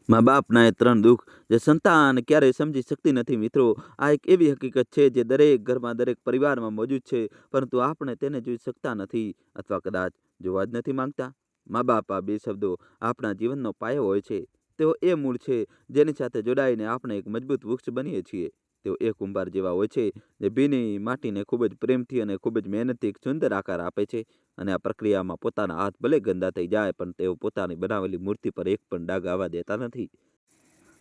મા બાપના એ 3 દુઃખ જે સંતાન ક્યારેય સમજી શકતી નથી મિત્રો. આ એક એવી હકીકત છે જે દરેક ઘરમાં, દરેક પરિવારમાં મોજૂદ છે, પરંતુ આપણે તેને જોઈ શકતા નથી અથવા કદાચ જોવા જ નથી માંગતા. મા-બાપ આ 2 શબ્દો આપણા જીવનનો પાયો હોય છે. તેઓ એ મૂળ છે જેની સાથે જોડાઈને આપણે એક મજબૂત વૃક્ષ બનીએ છીએ. તેઓ એ કુંભાર જેવા હોય છે જે ભીની માટીને ખૂબ જ પ્રેમથી અને ખૂબ જ મહેનતથી એક સુંદર આકાર આપે છે, અને આ પ્રક્રિયામાં પોતાના હાથ ભલે ગંદા થઈ જાય પણ તેઓ પોતાની બનાવેલી મૂર્તિ પર એક પણ ડાઘ આવવા દેતા નથી.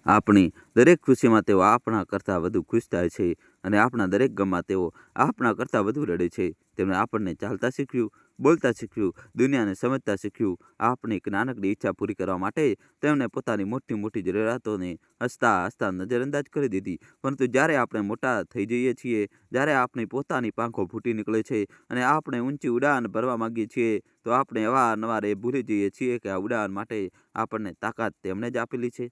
આપણી દરેક ખુશીમાં તેઓ આપણા કરતાં વધુ ખુશ થાય છે, અને આપણા દરેક ગમમાં તેઓ આપણા કરતાં વધુ રડે છે. તેમણે આપણને ચાલતા શીખવ્યું, બોલતા શીખવ્યું, દુનિયાને સમજતા શીખવ્યું. આપણી એક નાનકડી ઈચ્છા પૂરી કરવા માટે તેમણે પોતાની મોટી મોટી જરૂરિયાતોને હસતા હસતા નજરઅંદાજ કરી દીધી. પરંતુ જ્યારે આપણે મોટા થઈ જઈએ છીએ, જ્યારે આપણી પોતાની પાંખો ફૂટી નીકળે છે અને આપણે ઊંચી ઉડાન ભરવા માંગીએ છીએ, તો આપણે અવારનવાર એ ભૂલી જઈએ છીએ કે આ ઉડાન માટે આપણને તાકાત તેમણે જ આપેલી છે.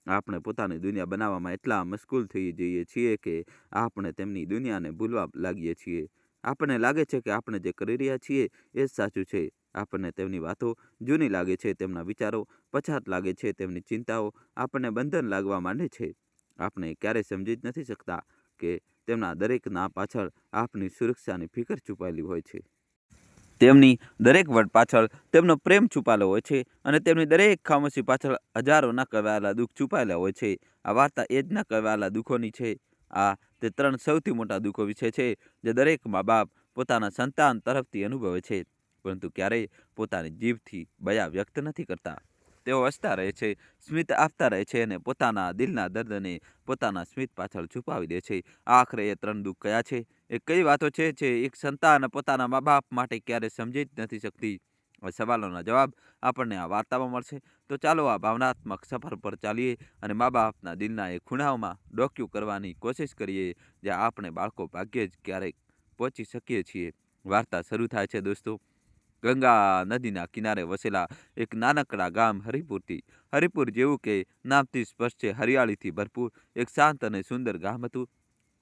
આપણે પોતાની દુનિયા બનાવવામાં એટલા મશગુલ થઈ જઈએ છીએ કે આપણે તેમની દુનિયાને ભૂલવા લાગીએ છીએ. આપણને લાગે છે કે આપણે જે કરી રહ્યા છીએ એ જ સાચું છે. આપણને તેમની વાતો જૂની લાગે છે, તેમના વિચારો પછાત લાગે છે, તેમની ચિંતાઓ આપણને બંધન લાગવા માંડે છે. આપણે ક્યારેય સમજી જ નથી શકતા કે તેમના દરેક ના પાછળ આપની સુરક્ષાની ફિકર છુપાયેલી હોય છે. તેમની દરેક વર્ડ પાછળ તેમનો પ્રેમ છુપાયેલો હોય છે, અને તેમની દરેક ખામોશી પાછળ હજારો ન કહેવાયેલા દુઃખ છુપાયેલા હોય છે. આ વાર્તા એ જ ન કહેવાયેલા દુઃખોની છે. આ તે 3 સૌથી મોટા દુઃખો વિશે છે જે દરેક મા-બાપ પોતાના સંતાન તરફથી અનુભવે છે, પરંતુ ક્યારેય પોતાની જીભથી બયા વ્યક્ત નથી કરતા. તેઓ હસતા રહે છે, સ્મિત આપતા રહે છે, અને પોતાના દિલના દર્દને પોતાના સ્મિત પાછળ છુપાવી દે છે. આખરે એ 3 દુઃખ કયા છે? એ કઈ વાતો છે જે એક સંતાન પોતાના મા-બાપ માટે ક્યારે સમજી જ નથી શકતી? આ સવાલોના જવાબ આપણને આ વાર્તામાં મળશે. તો ચાલો આ ભાવનાત્મક સફર પર ચાલીએ અને મા-બાપના દિલના એ ખૂણાઓમાં ડોકિયું કરવાની કોશિશ કરીએ, જ્યાં આપણે બાળકો ભાગ્યે જ ક્યારેક પહોંચી શકીએ છીએ. વાર્તા શરૂ થાય છે દોસ્તો, ગંગા નદીના કિનારે વસેલા એક નાનકડા ગામ હરિપુરથી. હરિપુર જેવું કે નામથી સ્પષ્ટ છે, હરિયાળીથી ભરપૂર એક શાંત અને સુંદર ગામ હતું.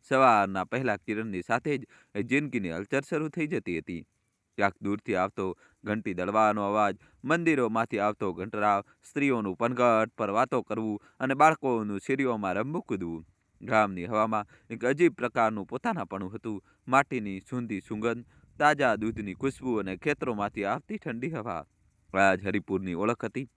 સવારના પહેલા કિરણની સાથે જ જિંદગીની હલચલ શરૂ થઈ જતી હતી. ક્યાંક દૂરથી આવતો ઘંટી દળવાનો અવાજ, મંદિરોમાંથી આવતો ઘંટરાવ, સ્ત્રીઓનું પનઘટ પર વાતો કરવું અને બાળકોનું શેરીઓમાં રમવું કૂદવું. ગામની હવામાં એક અજીબ પ્રકારનું પોતાનાપણું હતું. માટીની સૂંધી સુગંધ, તાજા દૂધની ખુશ્બુ અને ખેતરોમાંથી આવતી ઠંડી હવા. આ જ હરિપુરની ઓળખ હતી.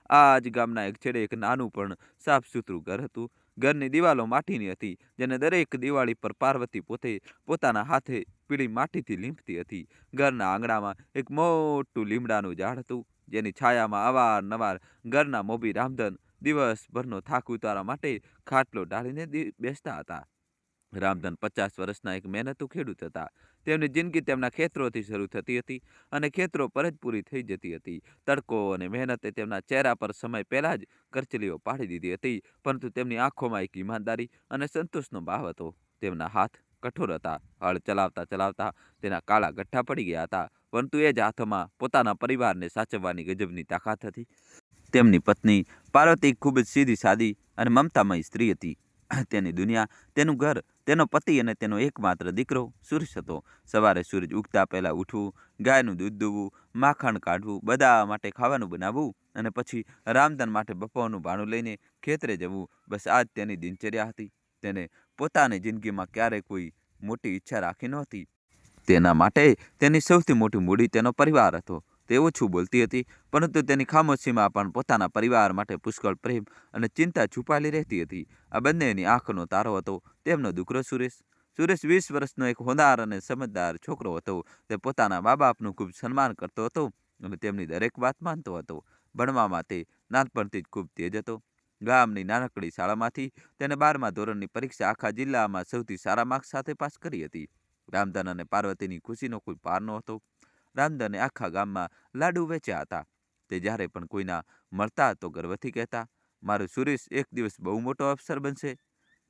આ જ ગામના એક છેડે એક નાનું પણ સાફ સુથરું ઘર હતું. ઘરની દિવાલો માટીની હતી, જેને દરેક દિવાળી પર પાર્વતી પોતે પોતાના હાથે પીળી માટીથી લીંપતી હતી. ઘરના આંગણામાં એક મોટું લીમડાનું ઝાડ હતું, જેની છાયામાં અવારનવાર ઘરના મોભી રામધન દિવસભરનો થાક ઉતારવા માટે ખાટલો ઢાળીને બેસતા હતા. રામધન 50 વર્ષના એક મહેનતુ ખેડૂત હતા. તેમની જિંદગી તેમના ખેતરોથી શરૂ થતી હતી અને ખેતરો પર જ પૂરી થઈ જતી હતી. તડકો અને મહેનતે તેમના ચહેરા પર સમય પહેલા જ કરચલીઓ પાડી દીધી હતી, પરંતુ તેમની આંખોમાં એક ઈમાનદારી અને સંતોષનો ભાવ હતો. તેમના હાથ કઠોર હતા. હળ ચલાવતા ચલાવતા તેના કાળા ગઠ્ઠા પડી ગયા હતા, પરંતુ એ જ હાથોમાં પોતાના પરિવારને સાચવવાની ગજબની તાકાત હતી. તેમની પત્ની પાર્વતી ખૂબ જ સીધી સાદી અને મમતામય સ્ત્રી હતી. તેની દુનિયા, તેનું ઘર, તેનો પતિ અને તેનો એકમાત્ર દીકરો સૂરજ હતો. સવારે સૂરજ ઉગતા પહેલા ઉઠવું, ગાયનું દૂધ દોવું, માખણ કાઢવું, બધા માટે ખાવાનું બનાવવું અને પછી રામધન માટે બપોરનું ભાણું લઈને ખેતરે જવું, બસ આ જ તેની દિનચર્યા હતી. તેને પોતાની જિંદગીમાં ક્યારેય કોઈ મોટી ઈચ્છા રાખી નહોતી. તેના માટે તેની સૌથી મોટી મૂડી તેનો પરિવાર હતો. તે ઓછું બોલતી હતી, પરંતુ તેની ખામોશીમાં પણ પોતાના પરિવાર માટે પુષ્કળ પ્રેમ અને ચિંતા છુપાયેલી રહેતી હતી. આ બંનેની આંખનો તારો હતો તેમનો દીકરો સુરેશ. સુરેશ 20 વર્ષનો એક હોનહાર અને સમજદાર છોકરો હતો. તે પોતાના મા-બાપનું ખૂબ સન્માન કરતો હતો અને તેમની દરેક વાત માનતો હતો. ભણવામાં તે નાનપણથી જ ખૂબ તેજ હતો. ગામની નાનકડી શાળામાંથી તેને 12મા ધોરણની પરીક્ષા આખા જિલ્લામાં સૌથી સારા માર્ક્સ સાથે પાસ કરી હતી. રામધન અને પાર્વતીની ખુશીનો કોઈ પાર નહોતો. રામધને આખા ગામમાં લાડુ વેચ્યા હતા. તે જ્યારે પણ કોઈના મળતા તો ગર્વથી કહેતા, મારું સુરેશ એક દિવસ બહુ મોટો અફસર બનશે.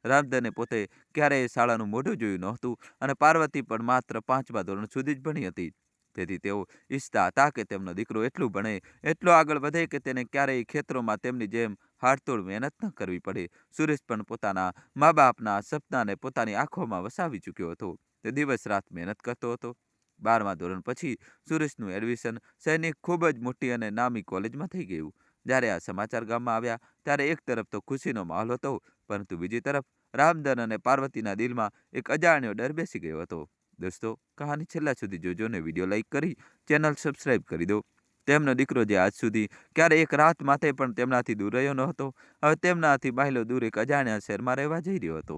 રામધને પોતે ક્યારેય શાળાનું મોઢું જોયું નહોતું અને પાર્વતી પણ માત્ર 5મા ધોરણ સુધી જ ભણી હતી. તેથી તેઓ ઈચ્છતા હતા કે તેમનો દીકરો એટલું ભણે, એટલો આગળ વધે કે તેને ક્યારેય ખેતરોમાં તેમની જેમ હાડતોડ મહેનત ન કરવી પડે. સુરેશ પણ પોતાના મા-બાપના સપનાને પોતાની આંખોમાં વસાવી ચૂક્યો હતો. તે દિવસ રાત મહેનત કરતો હતો. 12મા ધોરણ પછી સુરેશનું એડમિશન શહેરની ખૂબ જ મોટી અને નામી કોલેજમાં થઈ ગયું. જ્યારે આ સમાચાર ગામમાં આવ્યા ત્યારે એક તરફ તો ખુશીનો માહોલ હતો, પરંતુ બીજી તરફ રામધન અને પાર્વતીના દિલમાં એક અજાણ્યો ડર બેસી ગયો હતો. દોસ્તો, કહાની છેલ્લા સુધી જોજો ને વિડીયો લાઈક કરી ચેનલ સબસ્ક્રાઇબ કરી દો. તેમનો દીકરો જે આજ સુધી ક્યારે એક રાત માટે પણ તેમનાથી દૂર રહ્યો ન હતો, હવે તેમનાથી માહિલો દૂર એક અજાણ્યા શહેરમાં રહેવા જઈ રહ્યો હતો.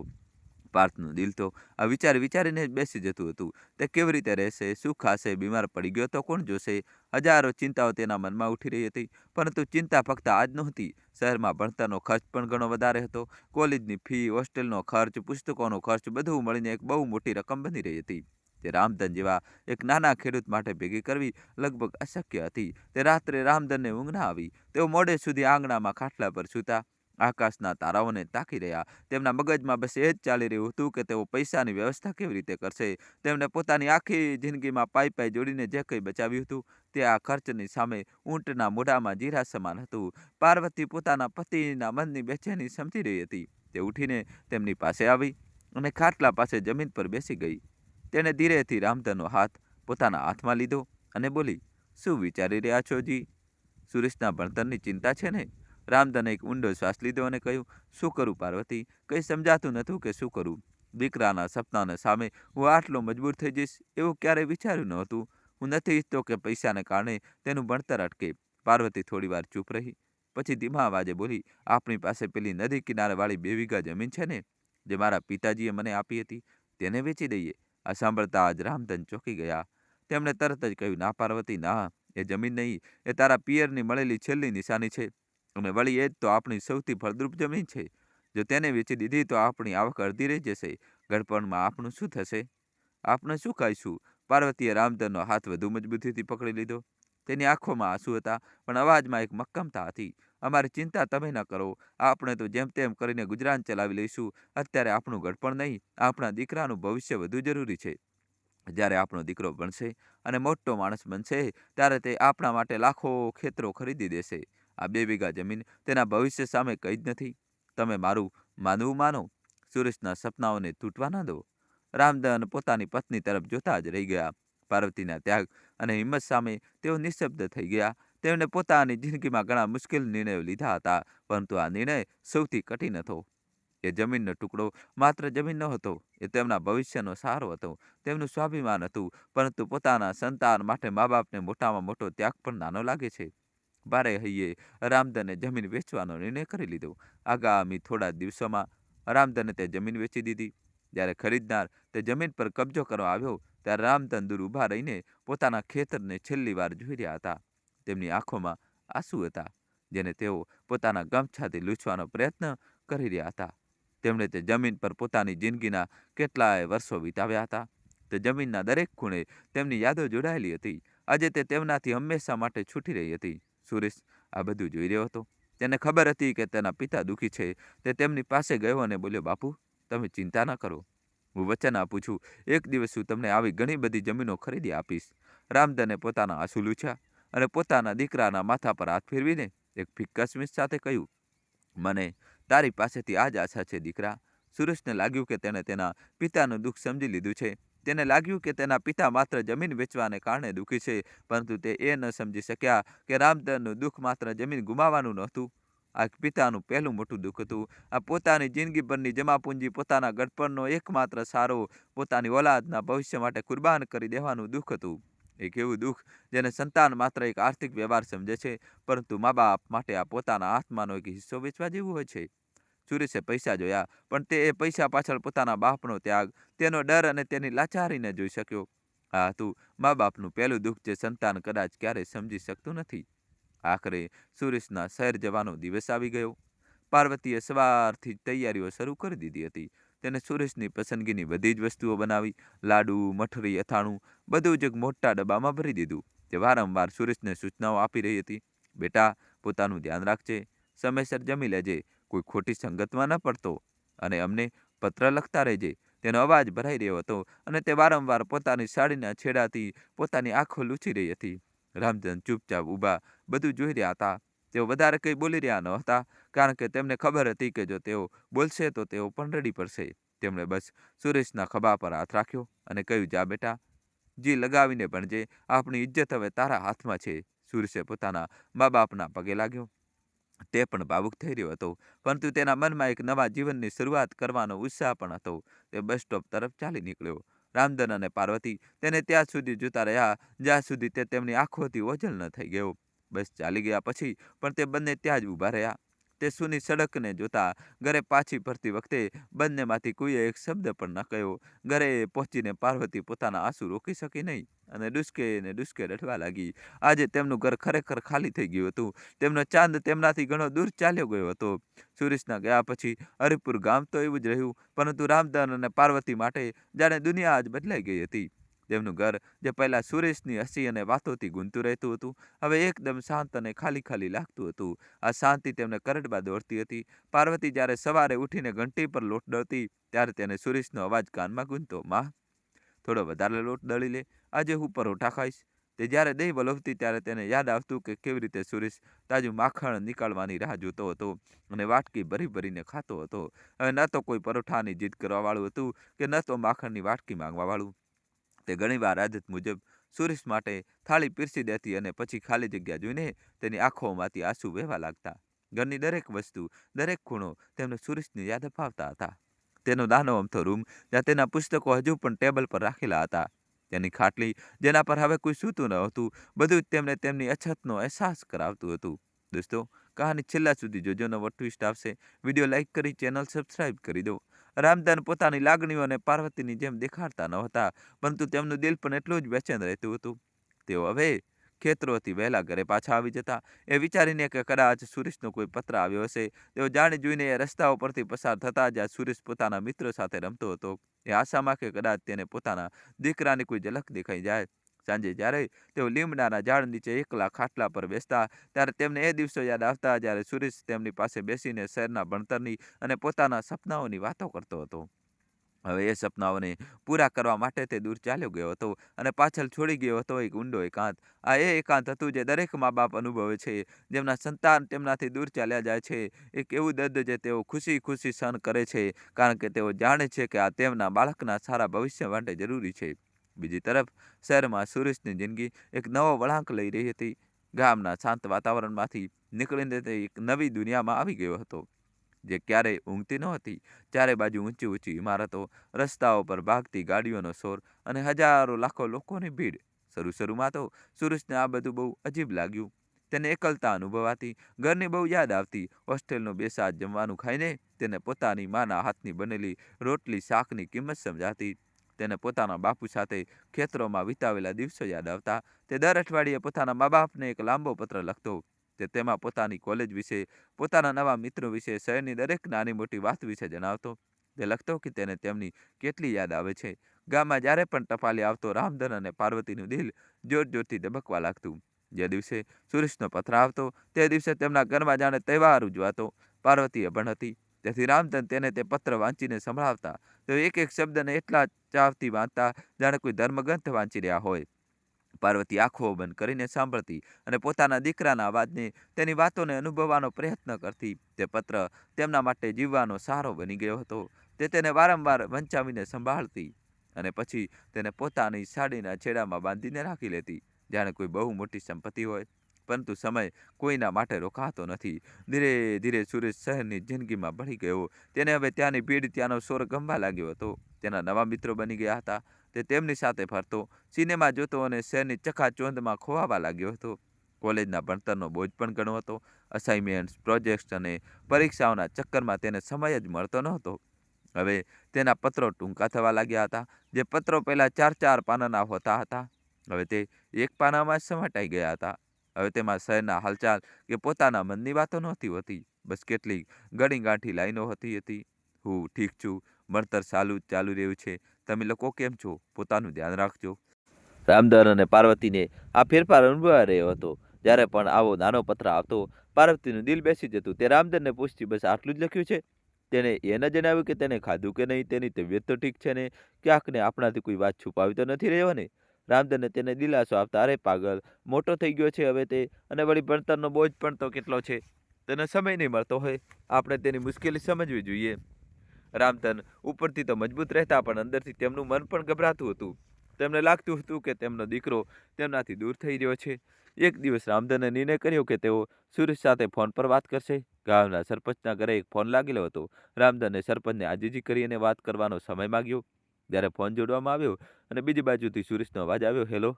પાર્થનું દિલ તો આ વિચારીને જ બેસી જતું હતું. તે કેવી રીતે રહેશે, શું ખાશે, બીમાર પડી ગયો તો કોણ જોશે? હજારો ચિંતાઓ તેના મનમાં ઉઠી રહી હતી, પરંતુ ચિંતા ફક્ત આજ નહોતી. શહેરમાં ભણતરનો ખર્ચ પણ ઘણો વધારે હતો. કોલેજની ફી, હોસ્ટેલનો ખર્ચ, પુસ્તકોનો ખર્ચ બધું મળીને એક બહુ મોટી રકમ બની રહી હતી. તે રામધન જેવા એક નાના ખેડૂત માટે ભેગી કરવી લગભગ અશક્ય હતી. તે રાત્રે રામધનને ઊંઘ ના આવી. તેઓ મોડે સુધી આંગણામાં ખાટલા પર સૂતા, આકાશના તારાઓને તાકી રહ્યા. તેમના મગજમાં બસ એ જ ચાલી રહ્યું હતું કે તેઓ પૈસાની વ્યવસ્થા કેવી રીતે કરશે. તેમણે પોતાની આખી જિંદગીમાં પાઈ જોડીને જે કંઈ બચાવ્યું હતું, તે આ ખર્ચની સામે ઊંટના મોઢામાં જીરા સમાન હતું. પાર્વતી પોતાના પતિના મનની બેચેની સમજી રહી હતી. તે ઉઠીને તેમની પાસે આવી અને ખાટલા પાસે જમીન પર બેસી ગઈ. તેણે ધીરેથી રામધનનો હાથ પોતાના હાથમાં લીધો અને બોલી, "શું વિચારી રહ્યા છો જી? સુરેશના ભણતરની ચિંતા છે ને?" રામધને એક ઊંડો શ્વાસ લીધો અને કહ્યું, "શું કરું પાર્વતી? કંઈ સમજાતું નહોતું કે શું કરું. દીકરાના સપનાને સામે હું આટલો મજબૂર થઈ જઈશ એવું ક્યારેય વિચાર્યું નહોતું. હું નથી ઈચ્છતો કે પૈસાને કારણે તેનું ભણતર અટકે." પાર્વતી થોડીવાર ચૂપ રહી. પછી ધીમા અવાજે બોલી, "આપણી પાસે પેલી નદી કિનારેવાળી 2 વીઘા જમીન છે ને, જે મારા પિતાજીએ મને આપી હતી, તેને વેચી દઈએ." આ સાંભળતા જ રામધન ચોંકી ગયા. તેમણે તરત જ કહ્યું, "ના પાર્વતી, ના. એ જમીન નહીં, એ તારા પિયરની મળેલી છેલ્લી નિશાની છે. અને વળી એ જ તો આપણી સૌથી ફળદ્રુપ જમીન છે. જો તેને વેચી દીધી તો આપણી આવક અડધી રહી જશે. ગડપણમાં આપણું શું થશે? આપણે શું ખાઈશું?" પાર્વતીએ રામધનનો હાથ વધુ મજબૂતીથી પકડી લીધો. તેની આંખોમાં આંસુ હતા, પણ અવાજમાં એક મક્કમતા હતી. "અમારી ચિંતા તમે ન કરો. આપણે તો જેમ તેમ કરીને ગુજરાન ચલાવી લઈશું. અત્યારે આપણું ગડપણ નહીં, આપણા દીકરાનું ભવિષ્ય વધુ જરૂરી છે. જ્યારે આપણો દીકરો ભણશે અને મોટો માણસ બનશે, ત્યારે તે આપણા માટે લાખો ખેતરો ખરીદી દેશે. આ 2 વીઘા જમીન તેના ભવિષ્ય સામે કંઈ જ નથી. તમે મારું માનવું માનો. સુરેશના સપનાઓને તૂટવા ન દો." રામધન પોતાની પત્ની તરફ જોતા જ રહી ગયા. પાર્વતીના ત્યાગ અને હિંમત સામે તેઓ નિઃશબ્દ થઈ ગયા. તેમણે પોતાની જિંદગીમાં ઘણા મુશ્કેલ નિર્ણયો લીધા હતા, પરંતુ આ નિર્ણય સૌથી કઠિન હતો. એ જમીનનો ટુકડો માત્ર જમીન નહોતો, એ તેમના ભવિષ્યનો સહારો હતો, તેમનું સ્વાભિમાન હતું. પરંતુ પોતાના સંતાન માટે મા બાપને મોટામાં મોટો ત્યાગ પણ નાનો લાગે છે. ભારે હૈયે રામધને જમીન વેચવાનો નિર્ણય કરી લીધો. આગામી થોડા દિવસોમાં રામધને તે જમીન વેચી દીધી. જ્યારે ખરીદનાર તે જમીન પર કબજો કરવા આવ્યો, ત્યારે રામધન દૂર ઊભા રહીને પોતાના ખેતરને છેલ્લી વાર જોઈ રહ્યા હતા. તેમની આંખોમાં આંસુ હતા, જેને તેઓ પોતાના ગમછાથી લૂછવાનો પ્રયત્ન કરી રહ્યા હતા. તેમણે તે જમીન પર પોતાની જિંદગીના કેટલાય વર્ષો વિતાવ્યા હતા. તે જમીનના દરેક ખૂણે તેમની યાદો જોડાયેલી હતી. આજે તે તેમનાથી હંમેશા માટે છૂટી રહી હતી. સુરેશ આ બધું જોઈ રહ્યો હતો. તેને ખબર હતી કે તેના પિતા દુઃખી છે. તે તેમની પાસે ગયો અને બોલ્યો, "બાપુ, તમે ચિંતા ન કરો. હું વચન આપું છું, એક દિવસ હું તમને આવી ઘણી બધી જમીનો ખરીદી આપીશ." રામધને પોતાના આંસુ લૂછ્યા અને પોતાના દીકરાના માથા પર હાથ ફેરવીને એક ફિક્કા સ્મિત સાથે કહ્યું, "મને તારી પાસેથી આ જ આશા છે દીકરા." સુરેશને લાગ્યું કે તેણે તેના પિતાનું દુઃખ સમજી લીધું છે. તેને લાગ્યું કે તેના પિતા માત્ર જમીન વેચવાને કારણે દુઃખી છે, પરંતુ તે એ ન સમજી શક્યા કે રામધનનું દુઃખ માત્ર જમીન ગુમાવવાનું નહોતું. આ એક પિતાનું પહેલું મોટું દુઃખ હતું. આ પોતાની જિંદગીભરની જમાપૂંજી, પોતાના ગડપણનો એકમાત્ર સારો, પોતાની ઓલાદના ભવિષ્ય માટે કુરબાન કરી દેવાનું દુઃખ હતું. એક એવું દુઃખ જેને સંતાન માત્ર એક આર્થિક વ્યવહાર સમજે છે, પરંતુ મા બાપ માટે આ પોતાના આત્માનો એક હિસ્સો વેચવા જેવું હોય છે. સુરેશે પૈસા જોયા, પણ તે એ પૈસા પાછળ પોતાના બાપનો ત્યાગ, તેનો ડર અને તેની લાચારી ન જોઈ શક્યો. આ હતું મા બાપનું પહેલું દુઃખ, જે સંતાન કદાચ ક્યારેય સમજી શકતું નથી. આખરે સુરેશના શહેર જવાનો દિવસ આવી ગયો. પાર્વતીએ સવારથી જ તૈયારીઓ શરૂ કરી દીધી હતી. તેને સુરેશની પસંદગીની બધી જ વસ્તુઓ બનાવી. લાડુ, મઠરી, અથાણું બધું જ એક મોટા ડબ્બામાં ભરી દીધું. તે વારંવાર સુરેશને સૂચનાઓ આપી રહી હતી, "બેટા, પોતાનું ધ્યાન રાખજે, સમયસર જમી લેજે, કોઈ ખોટી સંગતમાં ન પડતો, અને અમને પત્ર લખતા રહેજે." તેનો અવાજ ભરાઈ રહ્યો હતો અને તે વારંવાર પોતાની સાડીના છેડાથી પોતાની આંખો લૂછી રહી હતી. રામધન ચૂપચાપ ઊભા બધું જોઈ રહ્યા હતા. તેઓ વધારે કંઈ બોલી રહ્યા ન હતા, કારણ કે તેમને ખબર હતી કે જો તેઓ બોલશે તો તેઓ પણ રડી પડશે. તેમણે બસ સુરેશના ખભા પર હાથ રાખ્યો અને કહ્યું, "જા બેટા, જી લગાવીને ભણજે. આપણી ઇજ્જત હવે તારા હાથમાં છે." સુરેશે પોતાના મા બાપના પગે લાગ્યો. તે પણ ભાવુક થઈ રહ્યો હતો, પરંતુ તેના મનમાં એક નવા જીવનની શરૂઆત કરવાનો ઉત્સાહ પણ હતો. તે બસ સ્ટોપ તરફ ચાલી નીકળ્યો. રામધન અને પાર્વતી તેને ત્યાં સુધી જોતા રહ્યા જ્યાં સુધી તે તેમની આંખોથી ઓझલ ન થઈ ગયો. બસ ચાલી ગયા પછી પણ તે બંને ત્યાં જ ઊભા રહ્યા. તે સૂની સડકને જોતા ઘરે પાછી ફરતી વખતે બંનેમાંથી કોઈએ એક શબ્દ પણ ન કહ્યો. ઘરે પહોંચીને પાર્વતી પોતાના આંસુ રોકી શકી નહીં અને ડૂસકે રડવા લાગી. આજે તેમનું ઘર ખરેખર ખાલી થઈ ગયું હતું. તેમનો ચાંદ તેમનાથી ઘણો દૂર ચાલ્યો ગયો હતો. સુરેશના ગયા પછી હરિપુર ગામ તો એવું જ રહ્યું, પરંતુ રામધન અને પાર્વતી માટે જાણે દુનિયા જ બદલાઈ ગઈ હતી. તેમનું ઘર જે પહેલા સુરેશની હસી અને વાતોથી ગૂંજતું રહેતું હતું, હવે એકદમ શાંત અને ખાલી લાગતું હતું. આ શાંતિ તેમને કરડવા દોડતી હતી. પાર્વતી જ્યારે સવારે ઉઠીને ઘંટી પર લોટ દળતી ત્યારે તેને સુરેશનો અવાજ કાનમાં ગૂંજતો, "માં, થોડો વધારે લોટ દળી લે, આજે હું પરોઠા ખાઈશ." તે જ્યારે દહીં વલોવતી ત્યારે તેને યાદ આવતું કે કેવી રીતે સુરેશ તાજું માખણ નીકાળવાની રાહ જોતો હતો અને વાટકી ભરીને ખાતો હતો. હવે ન તો કોઈ પરોઠાની જીદ કરવાવાળું હતું કે ન તો માખણની વાટકી માંગવાવાળું. તે ઘણીવાર આદત મુજબ સુરેશ માટે થાળી પીરસી દેતી અને પછી ખાલી જગ્યા જોઈને તેની આંખોમાંથી આંસુ વહેવા લાગતા. ઘરની દરેક વસ્તુ, દરેક ખૂણો તેમને સુરેશની યાદ અપાવતા હતા. તેનો નાનો અમથો રૂમ, જ્યાં તેના પુસ્તકો હજુ પણ ટેબલ પર રાખેલા હતા, તેની ખાટલી જેના પર હવે કોઈ સૂતું ન હતું, બધું જ તેમને તેમની અછતનો અહેસાસ કરાવતું હતું. દોસ્તો, કહાની છેલ્લા સુધી જોજો, નવો ટ્વિસ્ટ આવશે. વિડીયો લાઇક કરી ચેનલ સબસ્ક્રાઇબ કરી દો. રામધન પોતાની લાગણીઓને પાર્વતીની જેમ દેખાડતા ન હતા, પરંતુ તેમનું દિલ પણ એટલું જ બેચેન રહેતું હતું. તેઓ હવે ખેતરોથી વહેલા ઘરે પાછા આવી જતા, એ વિચારીને કે કદાચ સુરેશનો કોઈ પત્ર આવ્યો હશે. તેઓ જાણી જોઈને એ રસ્તાઓ પરથી પસાર થતા જ્યાં સુરેશ પોતાના મિત્રો સાથે રમતો હતો, એ આશામાં કે કદાચ તેને પોતાના દીકરાની કોઈ ઝલક દેખાઈ જાય. સાંજે જ્યારે તેઓ લીમડાના ઝાડ નીચે એકલા ખાટલા પર બેસતા, ત્યારે તેમને એ દિવસો યાદ આવતા જ્યારે સુરેશ તેમની પાસે બેસીને શહેરના ભણતરની અને પોતાના સપનાઓની વાતો કરતો હતો. હવે એ સપનાઓને પૂરા કરવા માટે તે દૂર ચાલ્યો ગયો હતો અને પાછળ છોડી ગયો હતો એક ઊંડો એકાંત. આ એ એકાંત હતું જે દરેક મા બાપ અનુભવે છે, જેમના સંતાન તેમનાથી દૂર ચાલ્યા જાય છે. એક એવું દર્દ જે તેઓ ખુશી સહન કરે છે, કારણ કે તેઓ જાણે છે કે આ તેમના બાળકના સારા ભવિષ્ય માટે જરૂરી છે. બીજી તરફ શહેરમાં સુરેશની જિંદગી એક નવો વળાંક લઈ રહી હતી. ગામના શાંત વાતાવરણમાંથી નીકળીને તે એક નવી દુનિયામાં આવી ગયો હતો, જે ક્યારેય ઊંઘતી નહોતી. ચારે બાજુ ઊંચી ઇમારતો, રસ્તાઓ પર ભાગતી ગાડીઓનો શોર અને હજારો લાખો લોકોની ભીડ. શરૂમાં તો સુરેશને આ બધું બહુ અજીબ લાગ્યું. તેને એકલતા અનુભવાતી, ઘરની બહુ યાદ આવતી. હોસ્ટેલનું બેસાદ જમવાનું ખાઈને તેને પોતાની માના હાથની બનેલી રોટલી શાકની કિંમત સમજાતી. તેને પોતાના બાપુ સાથે ખેતરોમાં વિતાવેલા દિવસો યાદ આવતા. તે દર અઠવાડિયે પોતાના મા બાપને એક લાંબો પત્ર લખતો. તે તેમાં પોતાની કોલેજ વિશે, પોતાના નવા મિત્રો વિશે, શહેરની દરેક નાની મોટી વાત વિશે જણાવતો. તે લખતો કે તેને તેમની કેટલી યાદ આવે છે. ગામમાં જ્યારે પણ ટપાલી આવતો, રામધન અને પાર્વતીનું દિલ જોરથી ધબકવા લાગતું. જે દિવસે સુરેશનો પત્ર આવતો તે દિવસે તેમના ઘરમાં જાણે તહેવાર ઉજવાતો. પાર્વતી અભણ હતી, તેથી રામધન તેને તે પત્ર વાંચીને સંભળાવતા. તેઓ એક શબ્દને એટલા ચાવથી વાંચતા જાણે કોઈ ધર્મગ્રંથ વાંચી રહ્યા હોય. પાર્વતી આંખો બંધ કરીને સાંભળતી અને પોતાના દીકરાના અવાજને, તેની વાતોને અનુભવવાનો પ્રયત્ન કરતી. તે પત્ર તેમના માટે જીવવાનો સહારો બની ગયો હતો. તે તેને વારંવાર વંચાવીને સંભાળતી અને પછી તેને પોતાની સાડીના છેડામાં બાંધીને રાખી લેતી, જાણે કોઈ બહુ મોટી સંપત્તિ હોય. પરંતુ સમય કોઈના માટે રોકાતો નથી. ધીરે સુરેશ શહેરની જિંદગીમાં ભળી ગયો. તેને હવે ત્યાંની ભીડ, ત્યાંનો શોર ગમવા લાગ્યો હતો. તેના નવા મિત્રો બની ગયા હતા. તે તેમની સાથે ફરતો, સિનેમા જોતો અને શહેરની ચકાચોંધમાં ખોવાવા લાગ્યો હતો. કોલેજના ભણતરનો બોજ પણ ઘણો હતો. અસાઇનમેન્ટ્સ, પ્રોજેક્ટ્સ અને પરીક્ષાઓના ચક્કરમાં તેને સમય જ મળતો નહોતો. હવે તેના પત્રો ટૂંકા થવા લાગ્યા હતા. જે પત્રો પહેલા 4 પાનાના હોતા હતા, હવે તે એક પાનામાં સમેટાઈ ગયા હતા. હવે તેમાં શહેરના હાલચાલ કે પોતાના મનની વાતો નહોતી હોતી. બસ કેટલીક ગણીગાંઠી લાઈનો હતી. હું ઠીક છું, ભણતર ચાલુ રહ્યું છે, તમે લોકો કેમ છો, પોતાનું ધ્યાન રાખજો. રામધન અને પાર્વતીને આ ફેરફાર અનુભવાઈ રહ્યો હતો. જ્યારે પણ આવો નાનો પત્ર આવતો, પાર્વતીનું દિલ બેસી જતું. તે રામધનને પૂછતી, બસ આટલું જ લખ્યું છે? તેને એ ન જણાવ્યું કે તેને ખાધું કે નહીં, તેની તબિયત તો ઠીક છે ને, ક્યાંક ને આપણાથી કોઈ વાત છુપાવી તો નથી રહ્યો ને? રામધનને તેને દિલાસો આપતા, અરે પાગલ, મોટો થઈ ગયો છે હવે તે, અને વળી ભણતરનો બોજ પણ તો કેટલો છે. તેને સમય નહીં મળતો હોય, આપણે તેની મુશ્કેલી સમજવી જોઈએ. રામધન ઉપરથી તો મજબૂત રહેતા, પણ અંદરથી તેમનું મન પણ ગભરાતું હતું. તેમને લાગતું હતું કે તેમનો દીકરો તેમનાથી દૂર થઈ રહ્યો છે. એક દિવસ રામધને નિર્ણય કર્યો કે તેઓ સુરેશ સાથે ફોન પર વાત કરશે. ગામના સરપંચના ઘરે એક ફોન લાગેલો હતો. રામધને સરપંચને આજીજી કરી અને વાત કરવાનો સમય માંગ્યો. જ્યારે ફોન જોડવામાં આવ્યો અને બીજી બાજુથી સુરેશનો અવાજ આવ્યો, હેલો,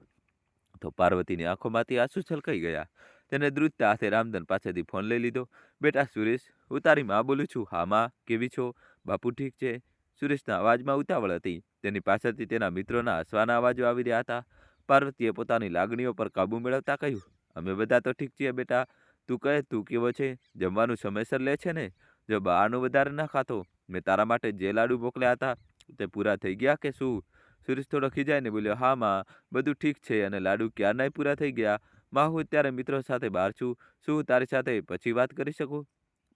તો પાર્વતીની આંખોમાંથી આંસુ છલકાઈ ગયા. તેને દ્રુતતા હાથે રામધન પાસેથી ફોન લઈ લીધો. બેટા સુરેશ, હું તારી માં બોલું છું. હા માં, કેવી છો? બાપુ ઠીક છે. સુરેશના અવાજમાં ઉતાવળ હતી. તેની પાસેથી તેના મિત્રોના હસવાના અવાજો આવી રહ્યા હતા. પાર્વતીએ પોતાની લાગણીઓ પર કાબુ મેળવતા કહ્યું, અમે બધા તો ઠીક છીએ બેટા. તું કહે, તું કેવો છે? જમવાનું સમયસર લે છે ને? જો બહારનું વધારે ના ખાતો. મેં તારા માટે જે લાડુ મોકલ્યા હતા તે પૂરા થઈ ગયા કે શું? સુરેશ થોડો ખીજાઈને બોલ્યો, હા માં, બધું ઠીક છે અને લાડુ ક્યારનાય પૂરા થઈ ગયા. માં, હું અત્યારે મિત્રો સાથે બહાર છું. શું હું તારી સાથે પછી વાત કરી શકું?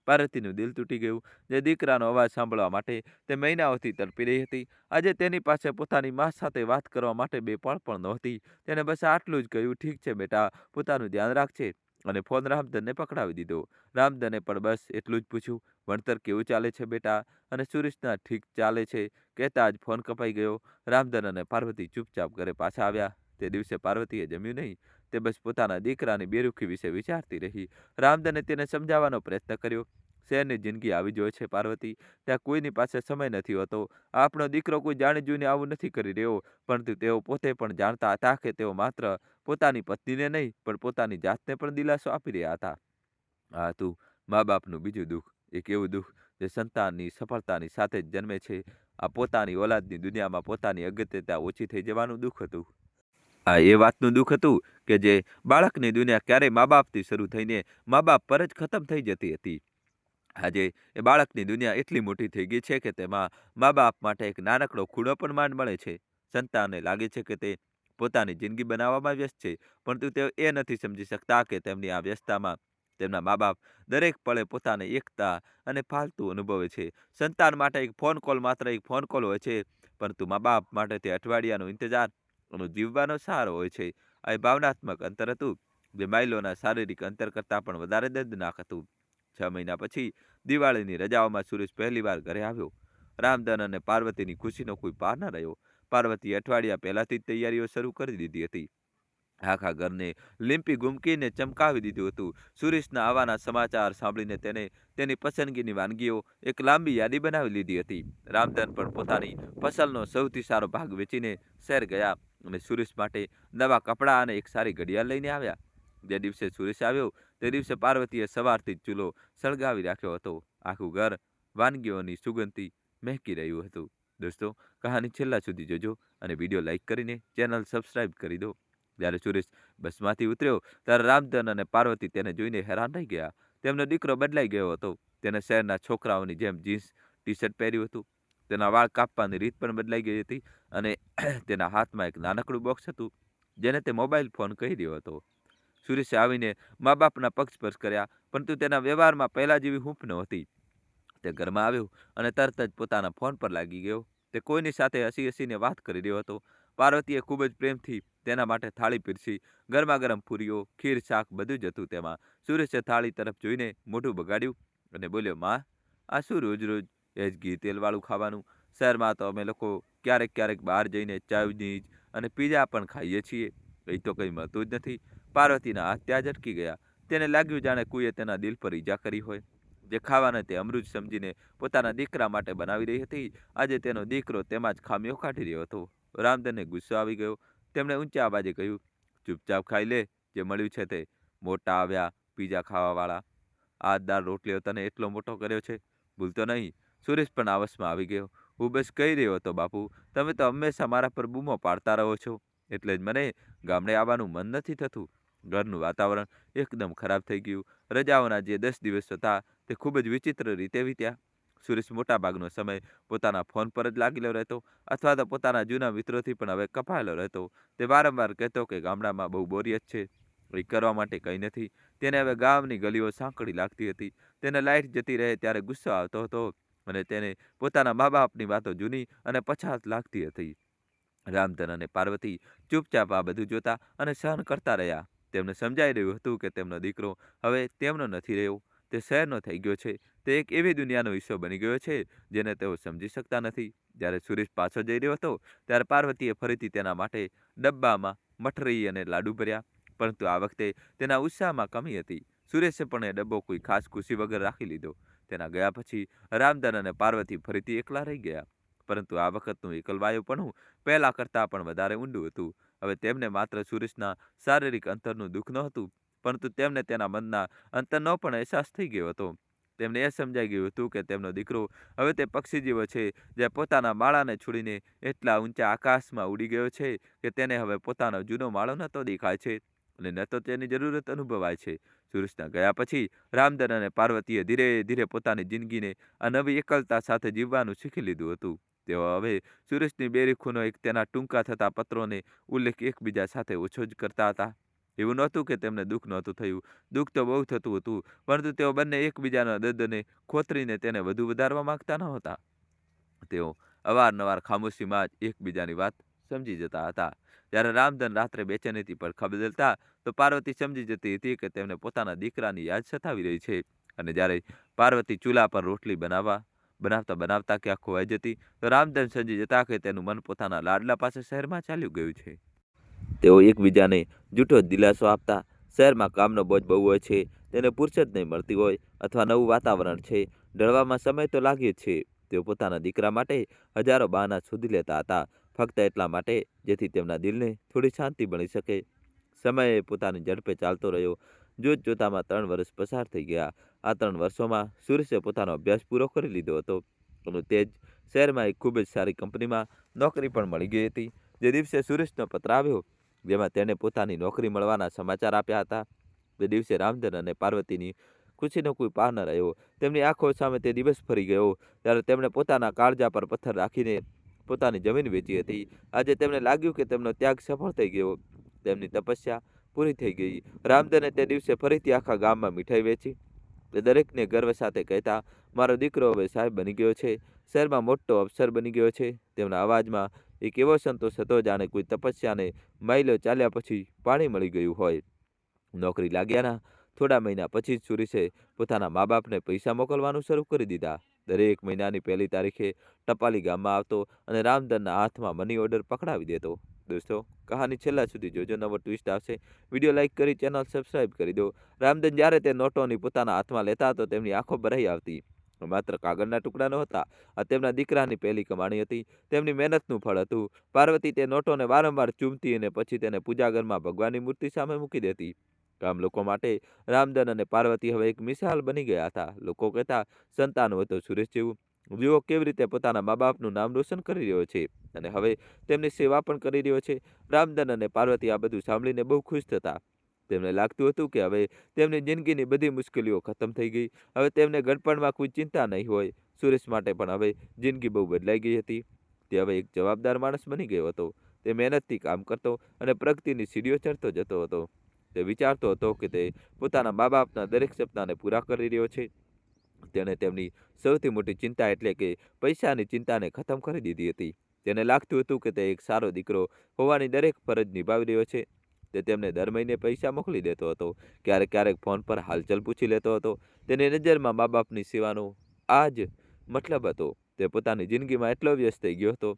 પાર્વતીનું દિલ તૂટી ગયું. જે દીકરાનો અવાજ સાંભળવા માટે તે મહિનાઓથી તડપી રહી હતી, આજે તેની પાસે પોતાની માં સાથે વાત કરવા માટે બે પળ પણ નહોતી. તેને બસ આટલું જ કહ્યું, ઠીક છે બેટા, પોતાનું ધ્યાન રાખજે, અને ફોન રામધનને પકડાવી દીધો. રામધને પણ બસ એટલું જ પૂછ્યું, ભણતર કેવું ચાલે છે બેટા? અને સુરેશના ઠીક ચાલે છે કહેતા જ ફોન કપાઈ ગયો. રામધન અને પાર્વતી ચૂપચાપ ઘરે પાછા આવ્યા. તે દિવસે પાર્વતીએ જમ્યું નહીં. તે બસ પોતાના દીકરાની બેરુખી વિશે વિચારતી રહી. રામધને તેને સમજાવવાનો પ્રયત્ન કર્યો. શહેરની જિંદગી આવી જ હોય છે પાર્વતી, ત્યાં કોઈની પાસે સમય નથી હોતો. આપણો દીકરો કોઈ જાણી જોઈને આવું નથી કરી રહ્યો, પરંતુ તેઓ પોતે પણ જાણતા હતા કે તેઓ માત્ર પોતાની પત્નીને નહીં પણ પોતાની જાતને પણ દિલાસો આપી રહ્યા હતા. આ હતું મા બાપનું બીજું દુઃખ, એક એવું દુઃખ જે સંતાનની સફળતાની સાથે જ જન્મે છે. આ પોતાની ઓલાદની દુનિયામાં પોતાની અગત્યતા ઓછી થઈ જવાનું દુઃખ હતું. આ એ વાતનું દુઃખ હતું કે જે બાળકની દુનિયા ક્યારેય મા બાપથી શરૂ થઈને મા બાપ પર જ ખતમ થઈ જતી હતી. આજે એ બાળકની દુનિયા એટલી મોટી થઈ ગઈ છે કે તેમાં મા બાપ માટે એક નાનકડો ખૂણો પણ માંડ મળે છે. સંતાનને લાગે છે કે તે પોતાની જિંદગી બનાવવામાં વ્યસ્ત છે, પરંતુ તેઓ એ નથી સમજી શકતા કે તેમની આ વ્યસ્તતામાં તેમના મા બાપ દરેક પળે પોતાને એકતા અને ફાલતુ અનુભવે છે. સંતાન માટે એક ફોન કોલ માત્ર એક ફોન કોલ હોય છે, પરંતુ મા બાપ માટે તે અઠવાડિયાનો ઇંતજાર અને જીવવાનો સહારો હોય છે. આ ભાવનાત્મક અંતર હતું જે માઇલોના શારીરિક અંતર કરતાં પણ વધારે દર્દનાક હતું. 6 મહિના પછી દિવાળીની રજાઓમાં સુરેશ પહેલીવાર ઘરે આવ્યો. રામધન અને પાર્વતીની ખુશીનો કોઈ પાર ન રહ્યો. પાર્વતીએ અઠવાડિયા પહેલાથી જ તૈયારીઓ શરૂ કરી દીધી હતી. આખા ઘરને લીંપી ગુમકીને ચમકાવી દીધું હતું. સુરેશના આવવાના સમાચાર સાંભળીને તેને તેની પસંદગીની વાનગીઓ એક લાંબી યાદી બનાવી લીધી હતી. રામધન પણ પોતાની ફસલનો સૌથી સારો ભાગ વેચીને શહેર ગયા અને સુરેશ માટે નવા કપડાં અને એક સારી ઘડિયાળ લઈને આવ્યા. જે દિવસે સુરેશ આવ્યો તે દિવસે પાર્વતીએ સવારથી જ ચૂલો સળગાવી રાખ્યો હતો. આખું ઘર વાનગીઓની સુગંધથી મહેકી રહ્યું હતું. દોસ્તો, કહાની છેલ્લા સુધી જોજો અને વિડીયો લાઈક કરીને ચેનલ સબસ્ક્રાઇબ કરી દો. જ્યારે સુરેશ બસમાંથી ઉતર્યો ત્યારે રામધન અને પાર્વતી તેને જોઈને હેરાન રહી ગયા. તેમનો દીકરો બદલાઈ ગયો હતો. તેને શહેરના છોકરાઓની જેમ જીન્સ ટી શર્ટ પહેર્યું હતું. તેના વાળ કાપવાની રીત પણ બદલાઈ ગઈ હતી અને તેના હાથમાં એક નાનકડું બોક્સ હતું જેને તે મોબાઈલ ફોન કહી રહ્યો હતો. સુરેશે આવીને મા બાપના પગ સ્પર્શ કર્યા, પરંતુ તેના વ્યવહારમાં પહેલા જેવી હૂંફ નહોતી. તે ઘરમાં આવ્યો અને તરત જ પોતાના ફોન પર લાગી ગયો. તે કોઈની સાથે હસી હસીને વાત કરી રહ્યો હતો. પાર્વતીએ ખૂબ જ પ્રેમથી તેના માટે થાળી પીરસી. ગરમા ગરમ પૂરીઓ, ખીર, શાક બધું જ હતું તેમાં. સુરેશે થાળી તરફ જોઈને મોઢું બગાડ્યું અને બોલ્યો, માં, આ શું રોજ રોજ એ જ ઘી તેલવાળું ખાવાનું? શહેરમાં તો અમે લોકો ક્યારેક ક્યારેક બહાર જઈને ચાઇનીઝ અને પીઝા પણ ખાઈએ છીએ. એ તો કંઈ મળતું જ નથી. પાર્વતીના હાથ ત્યાં જ અટકી ગયા. તેને લાગ્યું જાણે કોઈએ તેના દિલ પર ઈજા કરી હોય. જે ખાવાને તે અમૃત સમજીને પોતાના દીકરા માટે બનાવી રહી હતી, આજે તેનો દીકરો તેમાં જ ખામીઓ કાઢી રહ્યો હતો. રામધનને ગુસ્સો આવી ગયો. તેમણે ઊંચા અવાજે કહ્યું, ચૂપચાપ ખાઈ લે, જે મળ્યું છે તે. મોટા આવ્યા પીઝા ખાવાવાળા. આ દાળ રોટલીઓ તને એટલો મોટો કર્યો છે, ભૂલતો નહીં? સુરેશ પણ આવસમાં આવી ગયો. હું બસ કહી રહ્યો હતો બાપુ, તમે તો હંમેશા મારા પર બૂમો પાડતા રહો છો, એટલે જ મને ગામડે આવવાનું મન નથી થતું. ઘરનું વાતાવરણ એકદમ ખરાબ થઈ ગયું. રજાઓના જે 10 દિવસ હતા તે ખૂબ જ વિચિત્ર રીતે વીત્યા. સુરેશ મોટા ભાગનો સમય પોતાના ફોન પર જ લાગેલો રહેતો અથવા તો પોતાના જૂના મિત્રોથી પણ હવે કપાયેલો રહેતો. તે વારંવાર કહેતો કે ગામડામાં બહુ બોરિયત છે, કંઈ કરવા માટે કંઈ નથી. તેને હવે ગામની ગલીઓ સાંકડી લાગતી હતી. તેને લાઇટ જતી રહે ત્યારે ગુસ્સો આવતો હતો અને તેને પોતાના મા બાપની વાતો જૂની અને પછાત લાગતી હતી. રામધન અને પાર્વતી ચૂપચાપ આ બધું જોતા અને સહન કરતા રહ્યા. તેમને સમજાઈ રહ્યું હતું કે તેમનો દીકરો હવે તેમનો નથી રહ્યો, તે શહેરનો થઈ ગયો છે. તે એક એવી દુનિયાનો હિસ્સો બની ગયો છે જેને તેઓ સમજી શકતા નથી. જ્યારે સુરેશ પાછો જઈ રહ્યો હતો ત્યારે પાર્વતીએ ફરીથી તેના માટે ડબ્બામાં મઠરી અને લાડુ ભર્યા, પરંતુ આ વખતે તેના ઉત્સાહમાં કમી હતી. સુરેશે પણ એ ડબ્બો કોઈ ખાસ ખુશી વગર રાખી લીધો. તેના ગયા પછી રામધન અને પાર્વતી ફરીથી એકલા રહી ગયા. પરંતુ આ વખતનું એકલવાયુપણું પહેલા કરતાં પણ વધારે ઊંડું હતું. હવે તેમને માત્ર સુરેશના શારીરિક અંતરનું દુઃખ નહોતું, પરંતુ તેમને તેના મનના અંતરનો પણ અહેસાસ થઈ ગયો હતો. તેમને એ સમજાઈ ગયું હતું કે તેમનો દીકરો હવે તે પક્ષી જેવો છે, જે પોતાના માળાને છોડીને એટલા ઊંચા આકાશમાં ઉડી ગયો છે કે તેને હવે પોતાનો જૂનો માળો ન તો દેખાય છે અને ન તો તેની જરૂરત અનુભવાય છે. સુરેશના ગયા પછી રામધન અને પાર્વતીએ ધીરે ધીરે પોતાની જિંદગીને આ નવી એકલતા સાથે જીવવાનું શીખી લીધું હતું. તેઓ હવે સુરેશની બેરીખુનો એક તેના ટૂંકા થતા પત્રોને ઉલ્લેખ એકબીજા સાથે ઓછો જ કરતા હતા. એવું નહોતું કે તેમને દુઃખ નહોતું થયું, દુઃખ તો બહુ થતું હતું, પરંતુ તેઓ બંને એકબીજાના દર્દને ખોતરીને તેને વધુ વધારવા માંગતા નહોતા. તેઓ અવારનવાર ખામોશીમાં જ એકબીજાની વાત સમજી જતા હતા. જ્યારે રામધન રાત્રે બેચેનીથી પડખા બદલતા, તો પાર્વતી સમજી જતી હતી કે તેમને પોતાના દીકરાની યાદ સતાવી રહી છે. અને જ્યારે પાર્વતી ચૂલા પર રોટલી બનાવતા બનાવતા ક્યાં ખોવાઈ જતી, તો રામધન સમજી જતા કે તેનું મન પોતાના લાડલા પાસે શહેરમાં ચાલ્યું ગયું છે. તેઓ એકબીજાને જૂઠો દિલાસો આપતા, શહેરમાં કામનો બોજ બહુ હોય છે, તેને ફુરસદ નહીં મળતી હોય, અથવા નવું વાતાવરણ છે, ઢળવામાં સમય તો લાગે જ છે. તેઓ પોતાના દીકરા માટે હજારો બહાના શોધી લેતા હતા, ફક્ત એટલા માટે જેથી તેમના દિલને થોડી શાંતિ મળી શકે. સમય પોતાની ઝડપે ચાલતો રહ્યો. જોતજોતામાં 3 વર્ષ પસાર થઈ ગયા. આ 3 વર્ષોમાં સુરેશે પોતાનો અભ્યાસ પૂરો કરી લીધો હતો અને તે જ શહેરમાં એક ખૂબ જ સારી કંપનીમાં નોકરી પણ મળી ગઈ હતી. જે દિવસે સુરેશનો પત્ર આવ્યો, જેમાં તેણે પોતાની નોકરી મળવાના સમાચાર આપ્યા હતા, તે દિવસે રામધન અને પાર્વતીની ખુશીનો કોઈ પાર ન રહ્યો. તેમની આંખો સામે તે દિવસ ફરી ગયો ત્યારે તેમણે પોતાના કાળજા પર પથ્થર રાખીને પોતાની જમીન વેચી હતી. આજે તેમને લાગ્યું કે તેમનો ત્યાગ સફળ થઈ ગયો, તેમની તપસ્યા પૂરી થઈ ગઈ. રામધને તે દિવસે ફરીથી આખા ગામમાં મીઠાઈ વેચી. તે દરેકને ગર્વ સાથે કહેતા, મારો દીકરો હવે સાહેબ બની ગયો છે, શહેરમાં મોટો અફસર બની ગયો છે. તેમના અવાજમાં એક એવો સંતોષ હતો જાણે કોઈ તપસ્યાને માઇલો ચાલ્યા પછી પાણી મળી ગયું હોય. નોકરી લાગ્યાના થોડા મહિના પછી જ સુરેશે પોતાના મા બાપને પૈસા મોકલવાનું શરૂ કરી દીધા. દરેક મહિનાની 1લી તારીખે ટપાલી ગામમાં આવતો અને રામધનના હાથમાં મની ઓર્ડર પકડાવી દેતો. દોસ્તો, કહાની છેલ્લા સુધી જોજો, નવો ટ્વિસ્ટ આવશે. વિડીયો લાઇક કરી ચેનલ સબસ્ક્રાઇબ કરી દો. રામધન જ્યારે તે નોટોની પોતાના હાથમાં લેતા તો તેમની આંખો ભરાઈ આવતી. માત્ર કાગળના ટુકડા નહોતા, આ તેમના દીકરાની પહેલી કમાણી હતી, તેમની મહેનતનું ફળ હતું. પાર્વતી તે નોટોને વારંવાર ચૂમતી અને પછી તેને પૂજાઘરમાં ભગવાનની મૂર્તિ સામે મૂકી દેતી. ગામ લોકો માટે રામધન અને પાર્વતી હવે એક મિસાલ બની ગયા હતા. લોકો કહેતા, સંતાન હોય તો સુરેશ જેવું. જુઓ કેવી રીતે પોતાના મા બાપનું નામ રોશન કરી રહ્યો છે અને હવે તેમની સેવા પણ કરી રહ્યો છે. રામધન અને પાર્વતી આ બધું સાંભળીને બહુ ખુશ થતા. તેમને લાગતું હતું કે હવે તેમની જિંદગીની બધી મુશ્કેલીઓ ખતમ થઈ ગઈ. હવે તેમને ગડપણમાં કોઈ ચિંતા નહીં હોય. સુરેશ માટે પણ હવે જિંદગી બહુ બદલાઈ ગઈ હતી. તે હવે એક જવાબદાર માણસ બની ગયો હતો. તે મહેનતથી કામ કરતો અને પ્રગતિની સીડીઓ ચડતો જતો હતો. તે વિચારતો હતો કે તે પોતાના મા બાપના દરેક સપનાને પૂરા કરી રહ્યો છે. તેણે તેમની સૌથી મોટી ચિંતા એટલે કે પૈસાની ચિંતાને ખતમ કરી દીધી હતી. તેને લાગતું હતું કે તે એક સારો દીકરો હોવાની દરેક ફરજ નિભાવી રહ્યો છે. તે તેમને દર મહિને પૈસા મોકલી દેતો હતો, ક્યારેક ક્યારેક ફોન પર હાલચાલ પૂછી લેતો હતો. તેની નજરમાં મા બાપની સેવાનો આ જ મતલબ હતો. તે પોતાની જિંદગીમાં એટલો વ્યસ્ત થઈ ગયો હતો,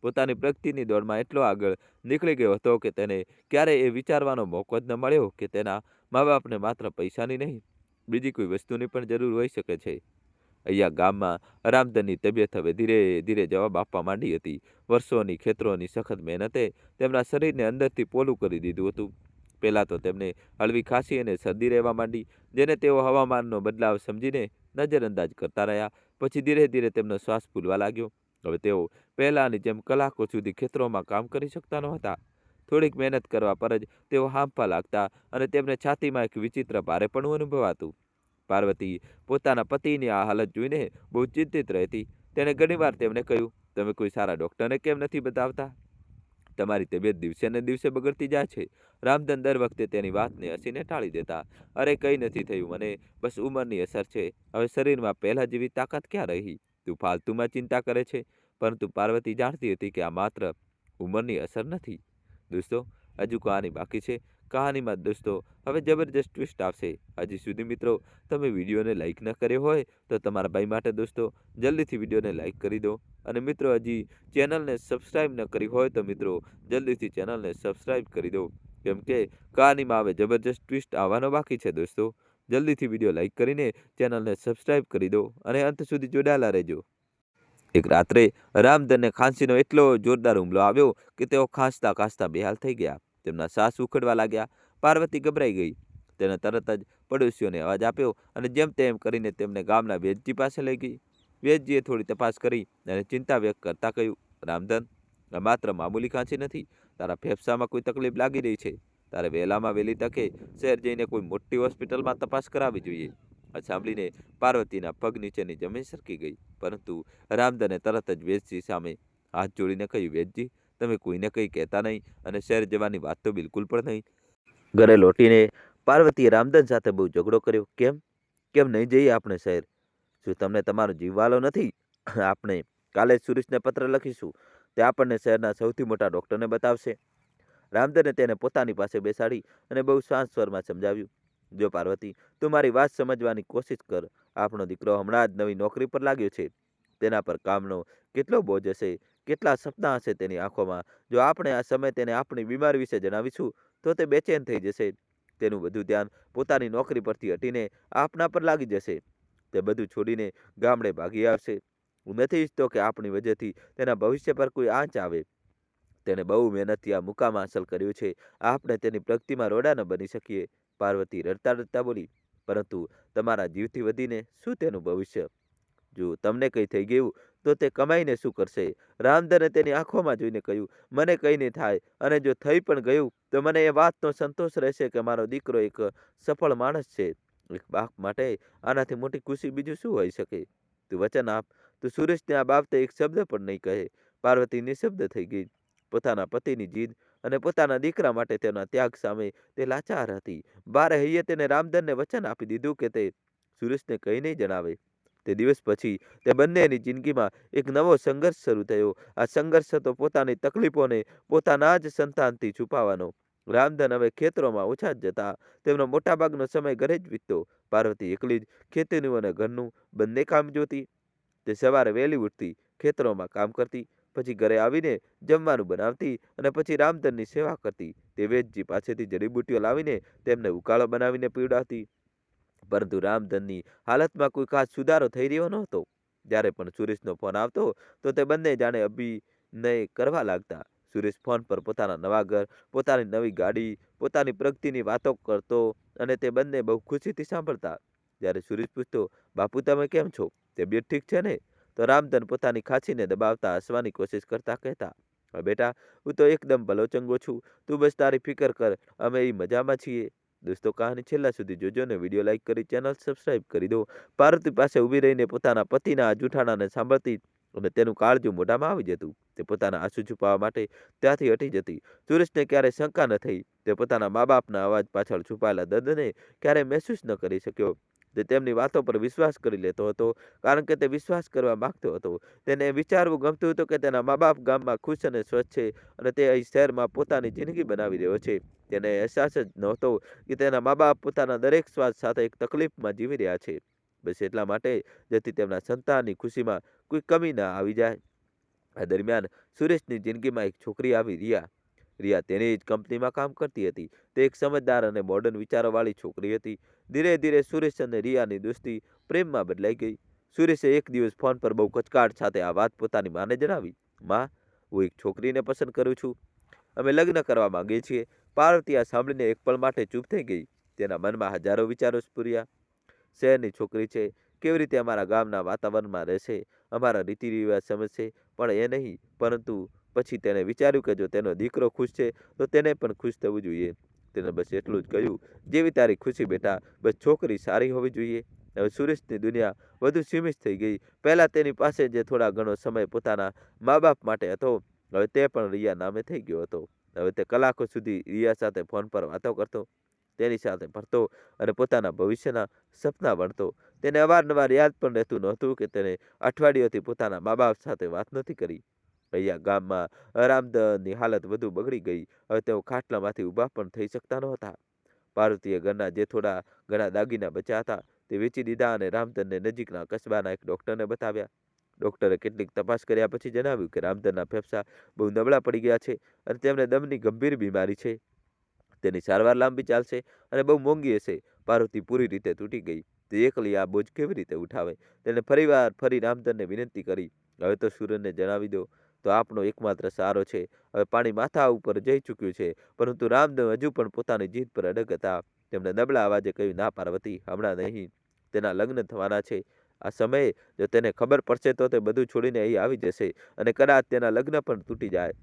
પોતાની પ્રગતિની દોડમાં એટલો આગળ નીકળી ગયો હતો કે તેને ક્યારેય એ વિચારવાનો મોકો જ ન મળ્યો કે તેના મા બાપને માત્ર પૈસાની નહીં, બીજી કોઈ વસ્તુની પણ જરૂર હોઈ શકે છે. અહીંયા ગામમાં રામધનની તબિયત હવે ધીરે ધીરે જવાબ આપવા માંડી હતી. વર્ષોની ખેતરોની સખત મહેનતે તેમના શરીરને અંદરથી પોલું કરી દીધું હતું. પહેલાં તો તેમને હળવી ખાંસી અને શરદી રહેવા માંડી, જેને તેઓ હવામાનનો બદલાવ સમજીને નજરઅંદાજ કરતા રહ્યા. પછી ધીરે ધીરે તેમનો શ્વાસ ફૂલવા લાગ્યો. હવે તેઓ પહેલાંની જેમ કલાકો સુધી ખેતરોમાં કામ કરી શકતા નહોતા. થોડીક મહેનત કરવા પર જ તેઓ હાંફવા લાગતા અને તેમને છાતીમાં એક વિચિત્ર ભારેપણું અનુભવાતું. પાર્વતી પોતાના પતિની આ હાલત જોઈને બહુ ચિંતિત રહેતી. તેણે ઘણીવાર તેમને કહ્યું, તમે કોઈ સારા ડૉક્ટરને કેમ નથી બતાવતા? તમારી તબિયત દિવસે ને દિવસે બગડતી જાય છે. રામધન દર વખતે તેની વાતને હસીને ટાળી દેતા. અરે કંઈ નથી થયું મને, બસ ઉંમરની અસર છે. હવે શરીરમાં પહેલાં જેવી તાકાત ક્યાં રહી? તું ફાલતુમાં ચિંતા કરે છે. પરંતુ પાર્વતી જાણતી હતી કે આ માત્ર ઉંમરની અસર નથી. દોસ્તો, હજુ કહાની બાકી છે. કહાનીમાં દોસ્તો હવે જબરજસ્ત ટ્વિસ્ટ આવશે. હજી સુધી મિત્રો તમે વિડીયોને લાઇક ન કર્યો હોય તો તમારા ભાઈ માટે દોસ્તો જલ્દીથી વિડીયોને લાઇક કરી દો. અને મિત્રો હજી ચેનલને સબસ્ક્રાઇબ ન કરી હોય તો મિત્રો જલ્દીથી ચેનલને સબસ્ક્રાઇબ કરી દો. કેમ કે કહાનીમાં હવે જબરજસ્ત ટ્વિસ્ટ આવવાનો બાકી છે દોસ્તો. જલ્દીથી વિડીયો લાઈક કરીને ચેનલને સબસ્ક્રાઇબ કરી દો અને અંત સુધી જોડાયેલા રહેજો. એક રાત્રે રામધનને ખાંસીનો એટલો જોરદાર હુમલો આવ્યો કે તેઓ ખાંસતા ખાંસતા બેહાલ થઈ ગયા. તેમના શ્વાસ ઉખડવા લાગ્યા. પાર્વતી ગભરાઈ ગઈ. તેને તરત જ પડોશીઓને અવાજ આપ્યો અને જેમ તેમ કરીને તેમને ગામના વેદજી પાસે લઈ ગઈ. વેદજીએ થોડી તપાસ કરી અને ચિંતા વ્યક્ત કરતા કહ્યું, રામધન, આ માત્ર મામૂલી ખાંસી નથી. તારા ફેફસામાં કોઈ તકલીફ લાગી રહી છે. તારે વહેલામાં વહેલી તકે શહેર જઈને કોઈ મોટી હોસ્પિટલમાં તપાસ કરાવવી જોઈએ. આ સાંભળીને પાર્વતીના પગ નીચેની જમીન સરકી ગઈ. પરંતુ રામધને તરત જ વેદજી સામે હાથ જોડીને કહ્યું, વેદજી, તમે કોઈને કંઈ કહેતા નહીં અને શહેર જવાની વાત તો બિલકુલ પણ નહીં. ઘરે લौટીને પાર્વતીએ રામધન સાથે બહુ ઝઘડો કર્યો. કેમ કેમ નહીં જઈએ આપણે શહેર? શું તમને તમારો જીવ વાલો નથી? આપણે કાલે જ સુરેશને પત્ર લખીશું. તે આપણને શહેરના સૌથી મોટા ડૉક્ટરને બતાવશે. રામધને તેને પોતાની પાસે બેસાડી અને બહુ શાંત સ્વરમાં સમજાવ્યું, જો પાર્વતી, તું મારી વાત સમજવાની કોશિશ કર. આપણો દીકરો હમણાં જ નવી નોકરી પર લાગ્યો છે. તેના પર કામનો કેટલો બોજ હશે, કેટલા સપના હશે તેની આંખોમાં. જો આપણે આ સમય તેને આપણી બીમારી વિશે જણાવીશું તો તે બેચેન થઈ જશે. તેનું બધું ધ્યાન પોતાની નોકરી પરથી હટીને આપના પર લાગી જશે. તે બધું છોડીને ગામડે ભાગી આવશે. હું નથી ઈચ્છતો કે આપણી વજહથી તેના ભવિષ્ય પર કોઈ આંચ આવે. તેને બહુ મહેનતથી આ મુકામ હાંસલ કર્યું છે. આપણે તેની પ્રગતિમાં રોડા ન બની શકીએ. પાર્વતી રડતા રડતા બોલી, પરંતુ તમારા જીવથી વધીને શું તેનું ભવિષ્ય? જો તમને કંઈ થઈ ગયું તો તે કમાઈને શું કરશે? રામધને તેની આંખોમાં જોઈને કહ્યું, મને કંઈ નહીં થાય, અને જો થઈ પણ ગયું તો મને એ વાતનો સંતોષ રહેશે કે મારો દીકરો એક સફળ માણસ છે. એક બાપ માટે આનાથી મોટી ખુશી બીજું શું હોઈ શકે? તું વચન આપ, તું સુરેશને આ બાબતે એક શબ્દ પણ નહીં કહે. પાર્વતી નિઃશબ્દ થઈ ગઈ. પોતાના પતિની જીદ અને પોતાના દીકરા માટે તેના ત્યાગ સામે તે લાચાર હતી. બારે હૈયે તેને રામધનને વચન આપી દીધું કે તે સુરેશને કંઈ નહીં જણાવે. તે દિવસ પછી તે બંનેની જિંદગીમાં એક નવો સંઘર્ષ શરૂ થયો. આ સંઘર્ષ હતો પોતાની તકલીફોને પોતાના જ સંતાનથી છુપાવવાનો. રામધન હવે ખેતરોમાં ઓછા જ જતા. તેમનો મોટાભાગનો સમય ઘરે જ વીતતો. પાર્વતી એકલી જ ખેતીનું અને ઘરનું બંને કામ જોતી. તે સવારે વહેલી ઉઠતી, ખેતરોમાં કામ કરતી, પછી ઘરે આવીને જમવાનું બનાવતી અને પછી રામધનની સેવા કરતી. તે વેદજી પાસેથી જડીબુટ્ટીઓ લાવીને તેમને ઉકાળો બનાવીને પીવડાવતી. પરંતુ રામધનની હાલતમાં કોઈ ખાસ સુધારો થઈ રહ્યો નહોતો. જ્યારે પણ સુરેશનો ફોન આવતો તો તે બંને જાણે અભિનય કરવા લાગતા. સુરેશ ફોન પર પોતાના નવા ઘર, પોતાની નવી ગાડી, પોતાની પ્રગતિની વાતો કરતો અને તે બંને બહુ ખુશીથી સાંભળતા. જ્યારે સુરેશ પૂછતો, બાપુ તમે કેમ છો? તબિયત ઠીક છે ને? તો રામધન પોતાની ખાંસીને દબાવતા હસવાની કોશિશ કરતા કહેતા, હા બેટા, હું તો એકદમ ભલો છું. તું બસ તારી ફિકર કર, અમે એ મજામાં છીએ. દોસ્તો, કહાની છેલ્લા સુધી જોજો ને વિડીયો લાઈક કરી ચેનલ સબસ્ક્રાઇબ કરી દો. પાર્વતી પાસે ઊભી રહીને પોતાના પતિના આ જૂઠાણાને સાંભળતી અને તેનું કાળજું મોઢામાં આવી જતું. તે પોતાના આંસુ છુપાવવા માટે ત્યાંથી હટી જતી. સુરેશને ક્યારેય શંકા ન થઈ. તે પોતાના મા બાપના અવાજ પાછળ છુપાયેલા દર્દને ક્યારેય મહેસૂસ ન કરી શક્યો. તે તેમની વાતો પર વિશ્વાસ કરી લેતો હતો, કારણ કે તે વિશ્વાસ કરવા માંગતો હતો. તેને વિચારવું ગમતું હતું કે તેના મા બાપ ગામમાં ખુશ અને સ્વચ્છ છે અને તે અહીં શહેરમાં પોતાની જિંદગી બનાવી રહ્યો છે. તેને અહેસાસ જ નહોતો કે તેના મા બાપ પોતાના દરેક સ્વાદ સાથે એક તકલીફમાં જીવી રહ્યા છે. બસ એટલા માટે જેથી તેમના સંતાનની ખુશીમાં કોઈ કમી ના આવી જાય. આ દરમિયાન સુરેશની જિંદગીમાં એક છોકરી આવી, રિયા. રિયા તેની જ કંપનીમાં કામ કરતી હતી. તે એક સમજદાર અને મોડર્ન વિચારોવાળી છોકરી હતી. ધીરે ધીરે સુરેશ અને રિયાની દોસ્તી પ્રેમમાં બદલાઈ ગઈ. સુરેશે એક દિવસ ફોન પર બહુ કચકાટ સાથે આ વાત પોતાની માને જણાવી. માં, હું એક છોકરીને પસંદ કરું છું. અમે લગ્ન કરવા માંગીએ છીએ. પાર્વતી આ સાંભળીને એક પળ માટે ચૂપ થઈ ગઈ. તેના મનમાં હજારો વિચારો સ્ફુર્યા. શહેરની છોકરી છે, કેવી રીતે અમારા ગામના વાતાવરણમાં રહેશે, અમારા રીતિ રિવાજ સમજશે, પણ એ નહીં. પરંતુ પછી તેણે વિચાર્યું કે જો તેનો દીકરો ખુશ છે તો તેને પણ ખુશ થવું જોઈએ. તેને બસ એટલું જ કહ્યું, જેવી તારી ખુશી બેટા, બસ છોકરી સારી હોવી જોઈએ. હવે સુરેશની દુનિયા વધુ સીમિત થઈ ગઈ. પહેલાં તેની પાસે જે થોડા ઘણો સમય પોતાના મા બાપ માટે હતો, હવે તે પણ રિયા નામે થઈ ગયો હતો. હવે તે કલાકો સુધી રિયા સાથે ફોન પર વાતો કરતો, તેની સાથે ફરતો અને પોતાના ભવિષ્યના સપના વણતો. તેને અવારનવાર યાદ પણ રહેતું નહોતું કે તેને અઠવાડિયોથી પોતાના મા બાપ સાથે વાત નથી કરી. અહીંયા ગામમાં રામધનની હાલત વધુ બગડી ગઈ. હવે તેઓ ખાટલામાંથી ઊભા પણ થઈ શકતા નહોતા. પાર્વતીએ ઘરના જે થોડા ઘણા દાગીના બચ્યા હતા તે વેચી દીધા અને રામધનને નજીકના કસ્બાના એક ડૉક્ટરને બતાવ્યા. ડૉક્ટરે કેટલીક તપાસ કર્યા પછી જણાવ્યું કે રામધનના ફેફસા બહુ નબળા પડી ગયા છે અને તેમને દમની ગંભીર બીમારી છે. તેની સારવાર લાંબી ચાલશે અને બહુ મોંઘી હશે. પાર્વતી પૂરી રીતે તૂટી ગઈ. તે એકલી આ બોજ કેવી રીતે ઉઠાવે? તેણે ફરી રામધનને વિનંતી કરી, હવે તો સૂરજને જણાવી દો તો આપણો એકમાત્ર સહારો છે. હવે પાણી માથા ઉપર જઈ ચૂક્યું છે. પરંતુ રામધન હજુ પણ પોતાની જીદ પર અડગ હતા. તેમણે નબળા અવાજે કહ્યું, ના પાર્વતી, હમણાં નહીં. તેના લગ્ન થવાના છે. આ સમયે જો તેને ખબર પડશે તો તે બધું છોડીને અહીં આવી જશે અને કદાચ તેના લગ્ન પણ તૂટી જાય.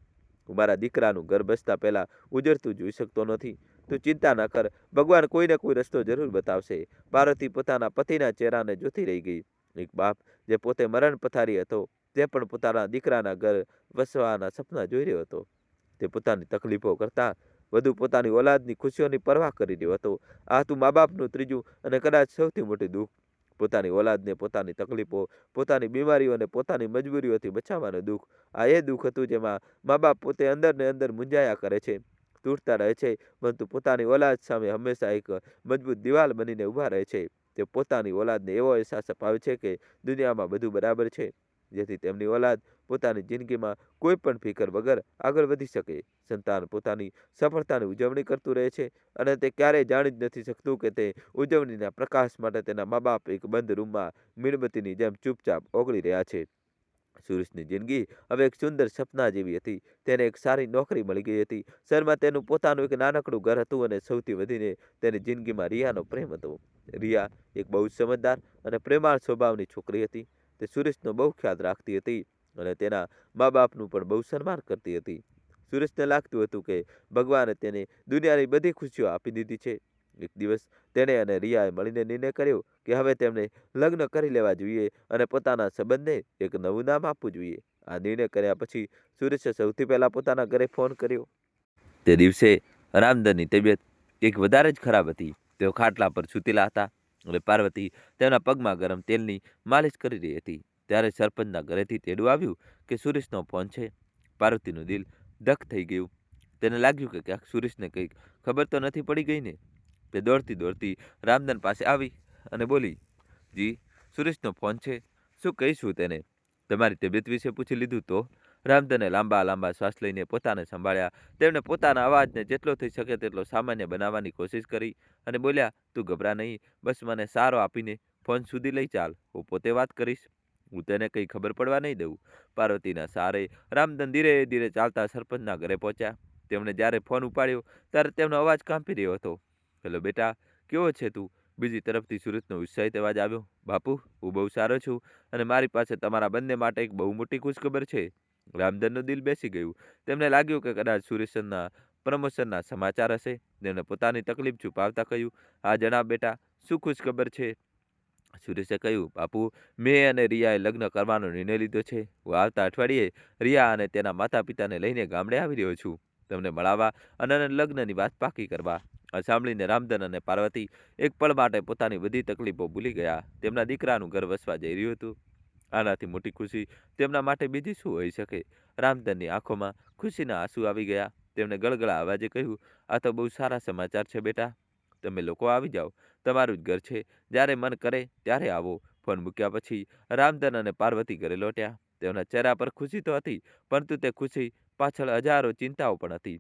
હું મારા દીકરાનું ઘર બસતા પહેલા ઉજળતું જોઈ શકતો નથી. તું ચિંતા ન કર, ભગવાન કોઈને કોઈ રસ્તો જરૂર બતાવશે. પાર્વતી પોતાના પતિના ચહેરાને જોતી રહી ગઈ. એક બાપ જે પોતે મરણ પથારી હતો, તે પણ પોતાના દીકરાના ઘર વસવાના સપના જોઈ રહ્યો હતો. તે પોતાની તકલીફો કરતા વધુ પોતાની ઓલાદની ખુશીઓની પરવા કરી રહ્યો હતો. આ હતું મા બાપનું ત્રીજું અને કદાચ સૌથી મોટું દુઃખ. પોતાની ઓલાદને પોતાની તકલીફો, પોતાની બીમારીઓ અને પોતાની મજબૂરીઓથી બચાવવાનું દુઃખ. આ એ દુઃખ હતું જેમાં મા બાપ પોતે અંદર ને અંદર મૂંઝાયા કરે છે, તૂટતા રહે છે, પરંતુ પોતાની ઓલાદ સામે હંમેશા એક મજબૂત દિવાલ બનીને ઊભા રહે છે. તે પોતાની ઓલાદને એવો અહેસાસ અપાવે છે કે દુનિયામાં બધું બરાબર છે, જેથી તેમની ઓલાદ પોતાની જિંદગીમાં કોઈ પણ ફિકર વગર આગળ વધી શકે. સંતાન પોતાની સફળતાની ઉજવણી કરતું રહે છે અને તે ક્યારેય જાણી જ નથી શકતું કે તે ઉજવણીના પ્રકાશ માટે તેના મા બાપ એક બંધ રૂમમાં મીણબત્તીની જેમ ચૂપચાપ ઓગળી રહ્યા છે. સુરેશની જિંદગી હવે એક સુંદર સપના જેવી હતી. તેને એક સારી નોકરી મળી ગઈ હતી. શહેરમાં તેનું પોતાનું એક નાનકડું ઘર હતું અને સૌથી વધીને તેની જિંદગીમાં રિયાનો પ્રેમ હતો. રિયા એક બહુ સમજદાર અને પ્રેમાળ સ્વભાવની છોકરી હતી. તે સુરેશનો બહુ ખ્યાલ રાખતી હતી અને તેના મા બાપનું પણ બહુ સન્માન કરતી હતી. સુરેશને લાગતું હતું કે ભગવાને તેને દુનિયાની બધી ખુશીઓ આપી દીધી છે. એક દિવસ તેણે અને રિયાએ મળીને નિર્ણય કર્યો કે હવે તેમણે લગ્ન કરી લેવા જોઈએ અને પોતાના સંબંધને એક નવું નામ આપવું જોઈએ. આ નિર્ણય કર્યા પછી સુરેશે સૌથી પહેલા પોતાના ઘરે ફોન કર્યો. તે દિવસે રામધનની તબિયત એક વધારે જ ખરાબ હતી. તેઓ ખાટલા પર સૂતેલા હતા અને પાર્વતી તેમના પગમાં ગરમ તેલની માલિશ કરી રહી હતી. ત્યારે સરપંચના ઘરેથી તેડું આવ્યું કે સુરેશનો ફોન છે. પાર્વતીનું દિલ ધક થઈ ગયું. તેને લાગ્યું કે ક્યાંક સુરેશને કંઈક ખબર તો નથી પડી ગઈ ને. તે દોડતી દોડતી રામધન પાસે આવી અને બોલી, જી, સુરેશનો ફોન છે, શું કહીશું તેને? તમારી તબિયત વિશે પૂછી લીધું તો? રામધને લાંબા લાંબા શ્વાસ લઈને પોતાને સંભાળ્યા. તેમણે પોતાના અવાજને જેટલો થઈ શકે તેટલો સામાન્ય બનાવવાની કોશિશ કરી અને બોલ્યા, તું ગભરા નહીં, બસ મને સારો આપીને ફોન સુધી લઈ ચાલ, હું પોતે વાત કરીશ. હું તેને કંઈ ખબર પડવા નહીં દઉં. પાર્વતીના સહારે રામધન ધીરે ધીરે ચાલતા સરપંચના ઘરે પહોંચ્યા. તેમણે જ્યારે ફોન ઉપાડ્યો ત્યારે તેમનો અવાજ કાંપી રહ્યો હતો. હેલો બેટા, કેવો છે તું? બીજી તરફથી સુરતનો ઉત્સાહિત અવાજ આવ્યો. બાપુ, હું બહુ સારો છું અને મારી પાસે તમારા બંને માટે એક બહુ મોટી ખુશખબર છે. રામધનનું દિલ બેસી ગયું. તેમને લાગ્યું કે કદાચ સુરેશના પ્રમોશનના સમાચાર હશે. તેમણે પોતાની તકલીફ છુપાવતા કહ્યું, હા જણાવ બેટા, શું ખુશખબર છે? સુરેશે કહ્યું, બાપુ, મેં અને રિયાએ લગ્ન કરવાનો નિર્ણય લીધો છે. હું આવતા અઠવાડિયે રિયા અને તેના માતા પિતાને લઈને ગામડે આવી રહ્યો છું, તમને મળાવવા અને લગ્નની વાત પાકી કરવા. આ સાંભળીને રામધન અને પાર્વતી એક પળ માટે પોતાની બધી તકલીફો ભૂલી ગયા. તેમના દીકરાનું ઘર વસવા જઈ રહ્યું હતું. આનાથી મોટી ખુશી તેમના માટે બીજી શું હોઈ શકે? રામધનની આંખોમાં ખુશીના આંસુ આવી ગયા. તેમણે ગળગળા અવાજે કહ્યું, આ તો બહુ સારા સમાચાર છે બેટા. તમે લોકો આવી જાઓ, તમારું જ ઘર છે, જ્યારે મન કરે ત્યારે આવો. ફોન મૂક્યા પછી રામધન અને પાર્વતી ઘરે લોટ્યા. તેમના ચહેરા પર ખુશી તો હતી, પરંતુ તે ખુશી પાછળ હજારો ચિંતાઓ પણ હતી.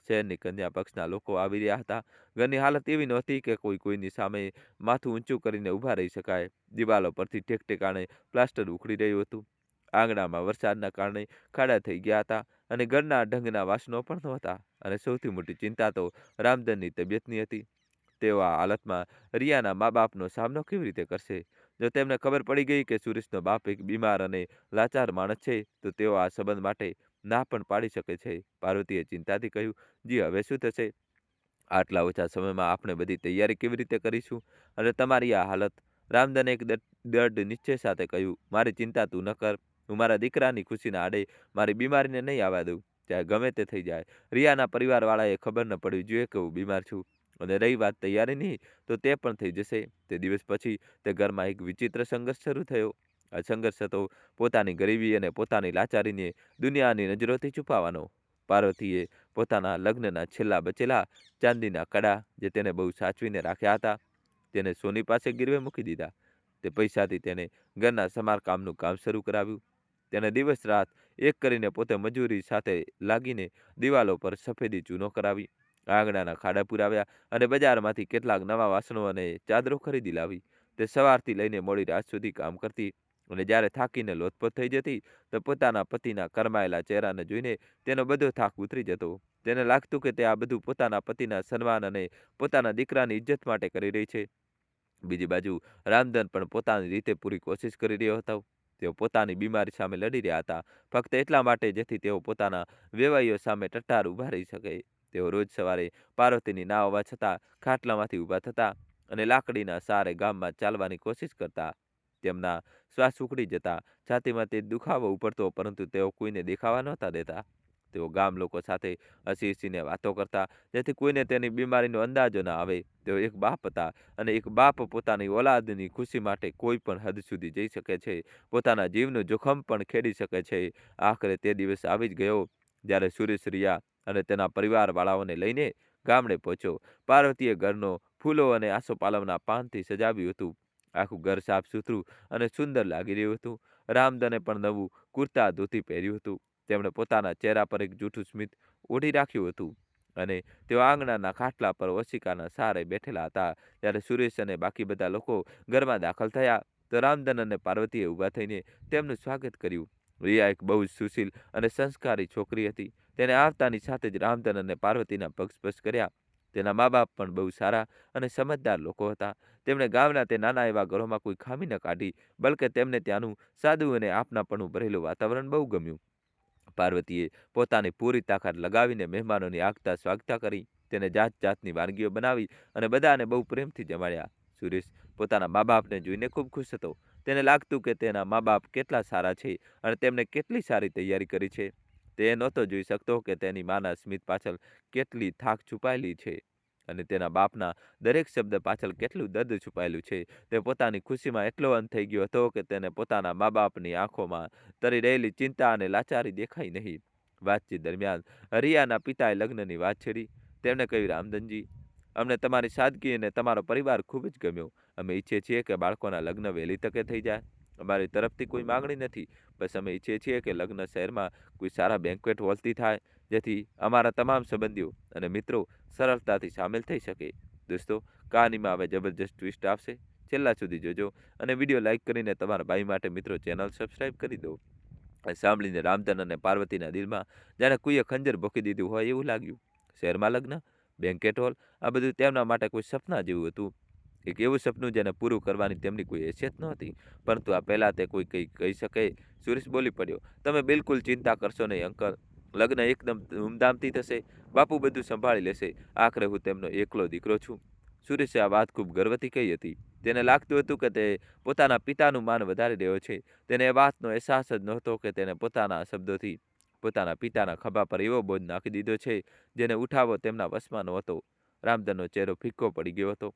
શહેરની કન્યા પક્ષના લોકો આવી રહ્યા હતા. ઘરની હાલત એવી નહોતી કે કોઈની સામે માથું ઊંચું કરીને ઊભા રહી શકાય. દિવાલો પરથી ઠેકઠેકાણે પ્લાસ્ટર ઉખડી રહ્યું હતું. આંગણામાં વરસાદના કારણે ખાડા થઈ ગયા હતા અને ઘરના ઢંગના વાસણો પણ નહોતા. અને સૌથી મોટી ચિંતા તો રામધનની તબિયતની હતી. તેઓ આ હાલતમાં રિયાના મા બાપનો સામનો કેવી રીતે કરશે? જો તેમને ખબર પડી ગઈ કે સુરેશનો બાપ એક બીમાર અને લાચાર માણસ છે, તો તેઓ આ સંબંધ માટે ના પણ પાડી શકે છે. પાર્વતીએ ચિંતાથી કહ્યું, જી, હવે શું થશે? આટલા ઓછા સમયમાં આપણે બધી તૈયારી કેવી રીતે કરીશું? અને તમારી આ હાલત? રામધને એક દૃઢ નિશ્ચય સાથે કહ્યું, મારી ચિંતા તું ન કર. હું મારા દીકરાની ખુશીના આડે મારી બીમારીને નહીં આવવા દઉં, ચાહે ગમે તે થઈ જાય. રિયાના પરિવારવાળાએ ખબર ન પડવી જોઈએ કે હું બીમાર છું. અને રહી વાત તૈયારીની, તો તે પણ થઈ જશે. તે દિવસ પછી તે ઘરમાં એક વિચિત્ર સંઘર્ષ શરૂ થયો. આ સંઘર્ષ હતો પોતાની ગરીબી અને પોતાની લાચારીને દુનિયાની નજરોથી છુપાવવાનો. પાર્વતીએ પોતાના લગ્નના છેલ્લા બચેલા ચાંદીના કડા, જે તેને બહુ સાચવીને રાખ્યા હતા, તેને સોની પાસે ગીરવે મૂકી દીધા. તે પૈસાથી તેને ઘરના સમારકામનું કામ શરૂ કરાવ્યું. તેને દિવસ રાત એક કરીને પોતે મજૂરી સાથે લાગીને દિવાલો પર સફેદી ચૂનો કરાવી. આંગણાના ખાડા પુરાવ્યા અને બજારમાંથી કેટલાક નવા વાસણો અને ચાદરો ખરીદી લાવી. તે સવારથી લઈને મોડી રાત સુધી કામ કરતી અને જ્યારે થાકીને લોથપોથ થઈ જતી તો પોતાના પતિના કરમાયેલા ચહેરાને જોઈને તેનો બધો થાક ઉતરી જતો. તેને લાગતું કે તે આ બધું પોતાના પતિના સન્માન અને પોતાના દીકરાની ઇજ્જત માટે કરી રહી છે. બીજી બાજુ રામધન પણ પોતાની રીતે પૂરી કોશિશ કરી રહ્યો હતો. તેઓ પોતાની બીમારી સામે લડી રહ્યા હતા, ફક્ત એટલા માટે જેથી તેઓ પોતાના વેવાઈઓ સામે ટટ્ટાર ઊભા રહી શકે. તેઓ રોજ સવારે પાર્વતીની ના હોવા છતાં ખાટલામાંથી ઊભા થતા અને લાકડીના સહારે ગામમાં ચાલવાની કોશિશ કરતા. તેમના શ્વાસ ઉકળી જતા, છાતીમાં તે દુખાવો ઉપડતો, પરંતુ તેઓ કોઈને દેખાવા નહોતા દેતા. તેઓ ગામ લોકો સાથે હસી હસીને વાતો કરતા, જેથી કોઈને તેની બીમારીનો અંદાજો ના આવે. તેઓ એક બાપ હતા અને એક બાપ પોતાની ઓલાદની ખુશી માટે કોઈ પણ હદ સુધી જઈ શકે છે, પોતાના જીવનું જોખમ પણ ખેડી શકે છે. આખરે તે દિવસ આવી જ ગયો જ્યારે સુરેશ રિયા અને તેના પરિવારવાળાઓને લઈને ગામડે પહોંચ્યો. પાર્વતીએ ઘરનો ફૂલો અને આસોપાલવના પાનથી સજાવ્યું હતું. આખું ઘર સાફ સુથરું અને સુંદર લાગી રહ્યું હતું. રામધને પણ નવું કુર્તા ધોતી પહેર્યું હતું. તેમણે પોતાના ચહેરા પર એક જૂઠું સ્મિત ઓઢી રાખ્યું હતું અને તેઓ આંગણાના ખાટલા પર ઓશિકાના સહારે બેઠેલા હતા. ત્યારે સુરેશ અને બાકી બધા લોકો ઘરમાં દાખલ થયા તો રામધન અને પાર્વતીએ ઊભા થઈને તેમનું સ્વાગત કર્યું. રિયા એક બહુ જ સુશીલ અને સંસ્કારી છોકરી હતી. તેને આવતાની સાથે જ રામધન અને પાર્વતીના પગ સ્પર્શ કર્યા. તેના મા બાપ પણ બહુ સારા અને સમજદાર લોકો હતા. તેમણે ગામના તે નાના એવા ઘરોમાં કોઈ ખામી ન કાઢી, બલકે તેમને ત્યાંનું સાદું અને આપનાપણું ભરેલું વાતાવરણ બહુ ગમ્યું. પાર્વતીએ પોતાની પૂરી તાકાત લગાવીને મહેમાનોની આગતા સ્વાગતા કરી. તેને જાત જાતની વાનગીઓ બનાવી અને બધાને બહુ પ્રેમથી જમાડ્યા. સુરેશ પોતાના મા બાપને જોઈને ખૂબ ખુશ હતો. તેને લાગતું કે તેના મા બાપ કેટલા સારા છે અને તેમને કેટલી સારી તૈયારી કરી છે. તે નહોતો જોઈ શકતો કે તેની માના સ્મિત પાછળ કેટલી થાક છુપાયેલી છે અને તેના બાપના દરેક શબ્દ પાછળ કેટલું દર્દ છુપાયેલું છે. તે પોતાની ખુશીમાં એટલો અંત થઈ ગયો હતો કે તેને પોતાના મા બાપની આંખોમાં તરી રહેલી ચિંતા અને લાચારી દેખાઈ નહીં. વાતચીત દરમિયાન રિયાના પિતાએ લગ્નની વાત છેડી. તેમણે કહ્યું, રામધનજી, અમને તમારી સાદગી અને તમારો પરિવાર ખૂબ જ ગમ્યો. અમે ઈચ્છીએ છીએ કે બાળકોના લગ્ન વહેલી તકે થઈ જાય. અમારી તરફથી કોઈ માંગણી નથી, બસ અમે ઈચ્છીએ છીએ કે લગ્ન શહેરમાં કોઈ સારા બેન્ક્વેટ હોલથી થાય, જેથી અમારા તમામ સંબંધીઓ અને મિત્રો સરળતાથી સામેલ થઈ શકે. દોસ્તો, કહાનીમાં હવે જબરજસ્ત ટ્વિસ્ટ આવશે. છેલ્લા સુધી જોજો અને વિડીયો લાઇક કરીને તમારા ભાઈ માટે મિત્રો ચેનલ સબસ્ક્રાઇબ કરી દો. સાંભળીને રામધન અને પાર્વતીના દિલમાં જાણે કોઈએ ખંજર ભોકી દીધું હોય એવું લાગ્યું. શહેરમાં લગ્ન, બેન્કેટ હોલ, આ બધું તેમના માટે કોઈ સપના જેવું હતું. એક એવું સપનું જેને પૂરું કરવાની તેમની કોઈ હેસિયત નહોતી, પરંતુ આ પહેલાં તે કોઈ કંઈ કહી શકે. સુરેશ બોલી પડ્યો, તમે બિલકુલ ચિંતા કરશો નહીં અંકલ. લગ્ન એકદમ ધૂમધામથી થશે. બાપુ બધું સંભાળી લેશે. આખરે હું તેમનો એકલો દીકરો છું. સુરેશે આ વાત ખૂબ ગર્વથી કહી હતી. તેને લાગતું હતું કે તે પોતાના પિતાનું માન વધારી રહ્યો છે. તેને એ વાતનો અહેસાસ જ નહોતો કે તેને પોતાના શબ્દોથી પોતાના પિતાના ખભા પર એવો બોજ નાખી દીધો છે જેને ઉઠાવવો તેમના વશમાં નહોતો. રામધનનો ચહેરો ફિક્કો પડી ગયો હતો,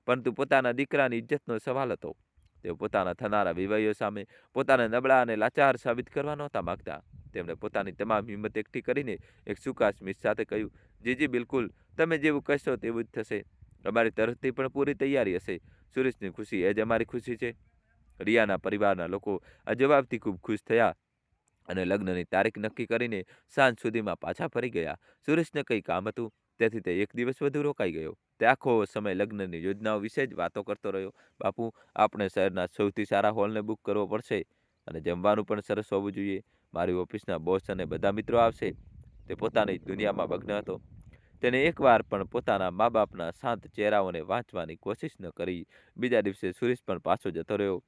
પરંતુ પોતાના દીકરાની ઇજ્જતનો સવાલ હતો. તેઓ પોતાના થનારા વિવાહીઓ સામે પોતાને નબળા અને લાચાર સાબિત કરવા નહોતા માગતા. તેમણે પોતાની તમામ હિંમત એકઠી કરીને એક સૂકા સ્મિત સાથે કહ્યું, જીજી, બિલકુલ, તમે જેવું કહેશો તેવું જ થશે. અમારી તરફથી પણ પૂરી તૈયારી હશે. સુરેશની ખુશી એ જ અમારી ખુશી છે. રિયાના પરિવારના લોકો આ જવાબથી ખૂબ ખુશ થયા અને લગ્નની તારીખ નક્કી કરીને સાંજ સુધીમાં પાછા ફરી ગયા. સુરેશને કંઈ કામ હતું, તેથી તે એક દિવસ વધુ રોકાઈ ગયો. તે આખો સમય લગ્નની યોજનાઓ વિશે જ વાતો કરતો રહ્યો. બાપુ, આપણે શહેરના સૌથી સારા હોલને બુક કરવો પડશે અને જમવાનું પણ સરસ હોવું જોઈએ. મારી ઓફિસના બોસ અને બધા મિત્રો આવશે. તે પોતાની દુનિયામાં મગ્ન હતો. તેને એકવાર પણ પોતાના મા બાપના શાંત ચહેરાઓને વાંચવાની કોશિશ ન કરી. બીજા દિવસે સુરેશ પણ પાછો જતો રહ્યો.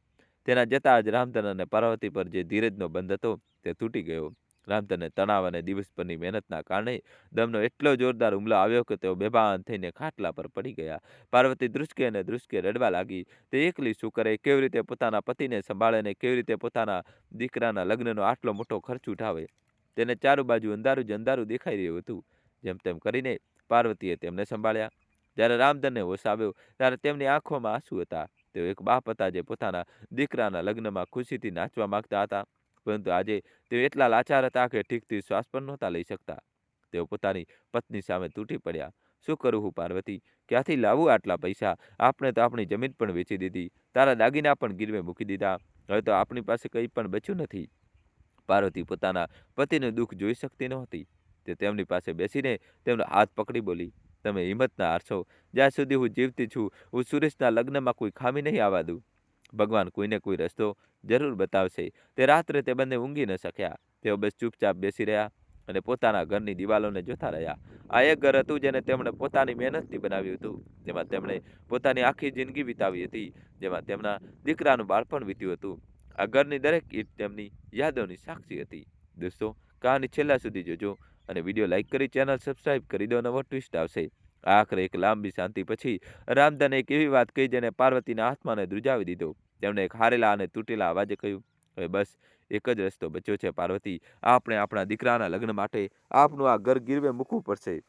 તેના જતાં જ રામધન અને પાર્વતી પર જે ધીરજનો બંધ હતો તે તૂટી ગયો. રામધનને તણાવ અને દિવસભરની મહેનતના કારણે દમનો એટલો જોરદાર હુમલો આવ્યો કે તેઓ બેભાન થઈને ખાટલા પર પડી ગયા. પાર્વતી ધ્રુસકે અને ધ્રુસકે રડવા લાગી. તે એકલી શું કરે, કેવી રીતે પોતાના પતિને સંભાળે અને કેવી રીતે પોતાના દીકરાના લગ્નનો આટલો મોટો ખર્ચ ઉઠાવે. તેને ચારે બાજુ અંધારું જ અંધારું દેખાઈ રહ્યું હતું. જેમ તેમ કરીને પાર્વતીએ તેમને સંભાળ્યા. જ્યારે રામધનને હોશ આવ્યો ત્યારે તેમની આંખોમાં આંસુ હતા. તેઓ એક બાપ હતા જે પોતાના દીકરાના લગ્નમાં ખુશીથી નાચવા માંગતા હતા, પરંતુ આજે તેઓ એટલા લાચાર હતા કે ઠીકથી શ્વાસ પણ નહોતા લઈ શકતા. તેઓ પોતાની પત્ની સામે તૂટી પડ્યા. શું કરું હું પાર્વતી? ક્યાંથી લાવું આટલા પૈસા? આપણે તો આપણી જમીન પણ વેચી દીધી, તારા દાગીના પણ ગીરવે મૂકી દીધા. હવે તો આપણી પાસે કંઈ પણ બચ્યું નથી. પાર્વતી પોતાના પતિનું દુઃખ જોઈ શકતી નહોતી. તે તેમની પાસે બેસીને તેમનો હાથ પકડી બોલી, તમે હિંમત ના હારશો. જ્યાં સુધી હું જીવતી છું, હું સુરેશના લગ્નમાં કોઈ ખામી નહીં આવવા દઉં. ભગવાન કોઈને કોઈ રસ્તો જરૂર બતાવશે. તે રાત્રે તે બંને ઊંઘી ન શક્યા. તેઓ બસ ચૂપચાપ બેસી રહ્યા અને પોતાના ઘરની દિવાલોને જોતા રહ્યા. આ એક ઘર હતું જેને તેમણે પોતાની મહેનતથી બનાવ્યું હતું. જેમાં તેમણે પોતાની આખી જિંદગી વિતાવી હતી. જેમાં તેમના દીકરાનું બાળપણ વીત્યું હતું. આ ઘરની દરેક ઈંટ તેમની યાદોની સાક્ષી હતી. દોસ્તો, કહાની છેલ્લા સુધી જોજો અને વિડીયો લાઈક કરી ચેનલ સબસ્ક્રાઇબ કરી દો. નવો ટ્વિસ્ટ આવશે. આખરે એક લાંબી શાંતિ પછી રામધને એક એવી વાત કહી જેને પાર્વતીના આત્માને ધ્રુજાવી દીધો. તેમણે એક હારેલા અને તૂટેલા અવાજે કહ્યું, હવે બસ એક જ રસ્તો બચ્યો છે પાર્વતી. આપણે આપણા દીકરાના લગ્ન માટે આપનું આ ઘર ગીરવે મૂકવું પડશે.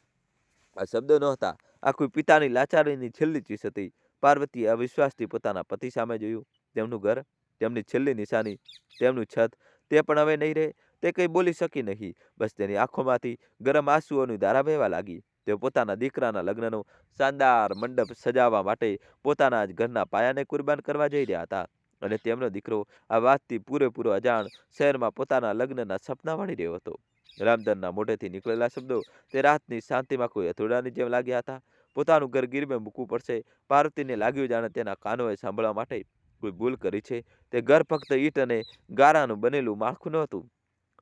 આ શબ્દો નહોતા, આ કોઈ પિતાની લાચારીની છેલ્લી ચીસ હતી. પાર્વતીએ અવિશ્વાસથી પોતાના પતિ સામે જોયું. તેમનું ઘર, તેમની છેલ્લી નિશાની, તેમનું છત, તે પણ હવે નહીં રહે. તે કંઈ બોલી શકી નહીં. બસ તેની આંખોમાંથી ગરમ આંસુઓની ધારા વહેવા લાગી. તેઓ પોતાના દીકરાના લગ્નનો શાનદાર મંડપ સજાવવા માટે પોતાના જ ઘરના પાયાને કુરબાન કરવા જઈ રહ્યા હતા. અને તેમનો દીકરો આ વાતથી પૂરેપૂરો અજાણ શહેરમાં પોતાના લગ્નના સપના વાળી રહ્યો હતો. રામધનના મોઢેથી નીકળેલા શબ્દો તે રાતની શાંતિમાં કોઈ હથોડાની જેમ લાગ્યા હતા. પોતાનું ઘર ગીરવે મૂકવું પડશે. પાર્વતીને લાગ્યું જાણે તેના કાનોએ સાંભળવા માટે કોઈ ભૂલ કરી છે. તે ઘર ફક્ત ઈંટ અને ગારાનું બનેલું માળખું નહોતું.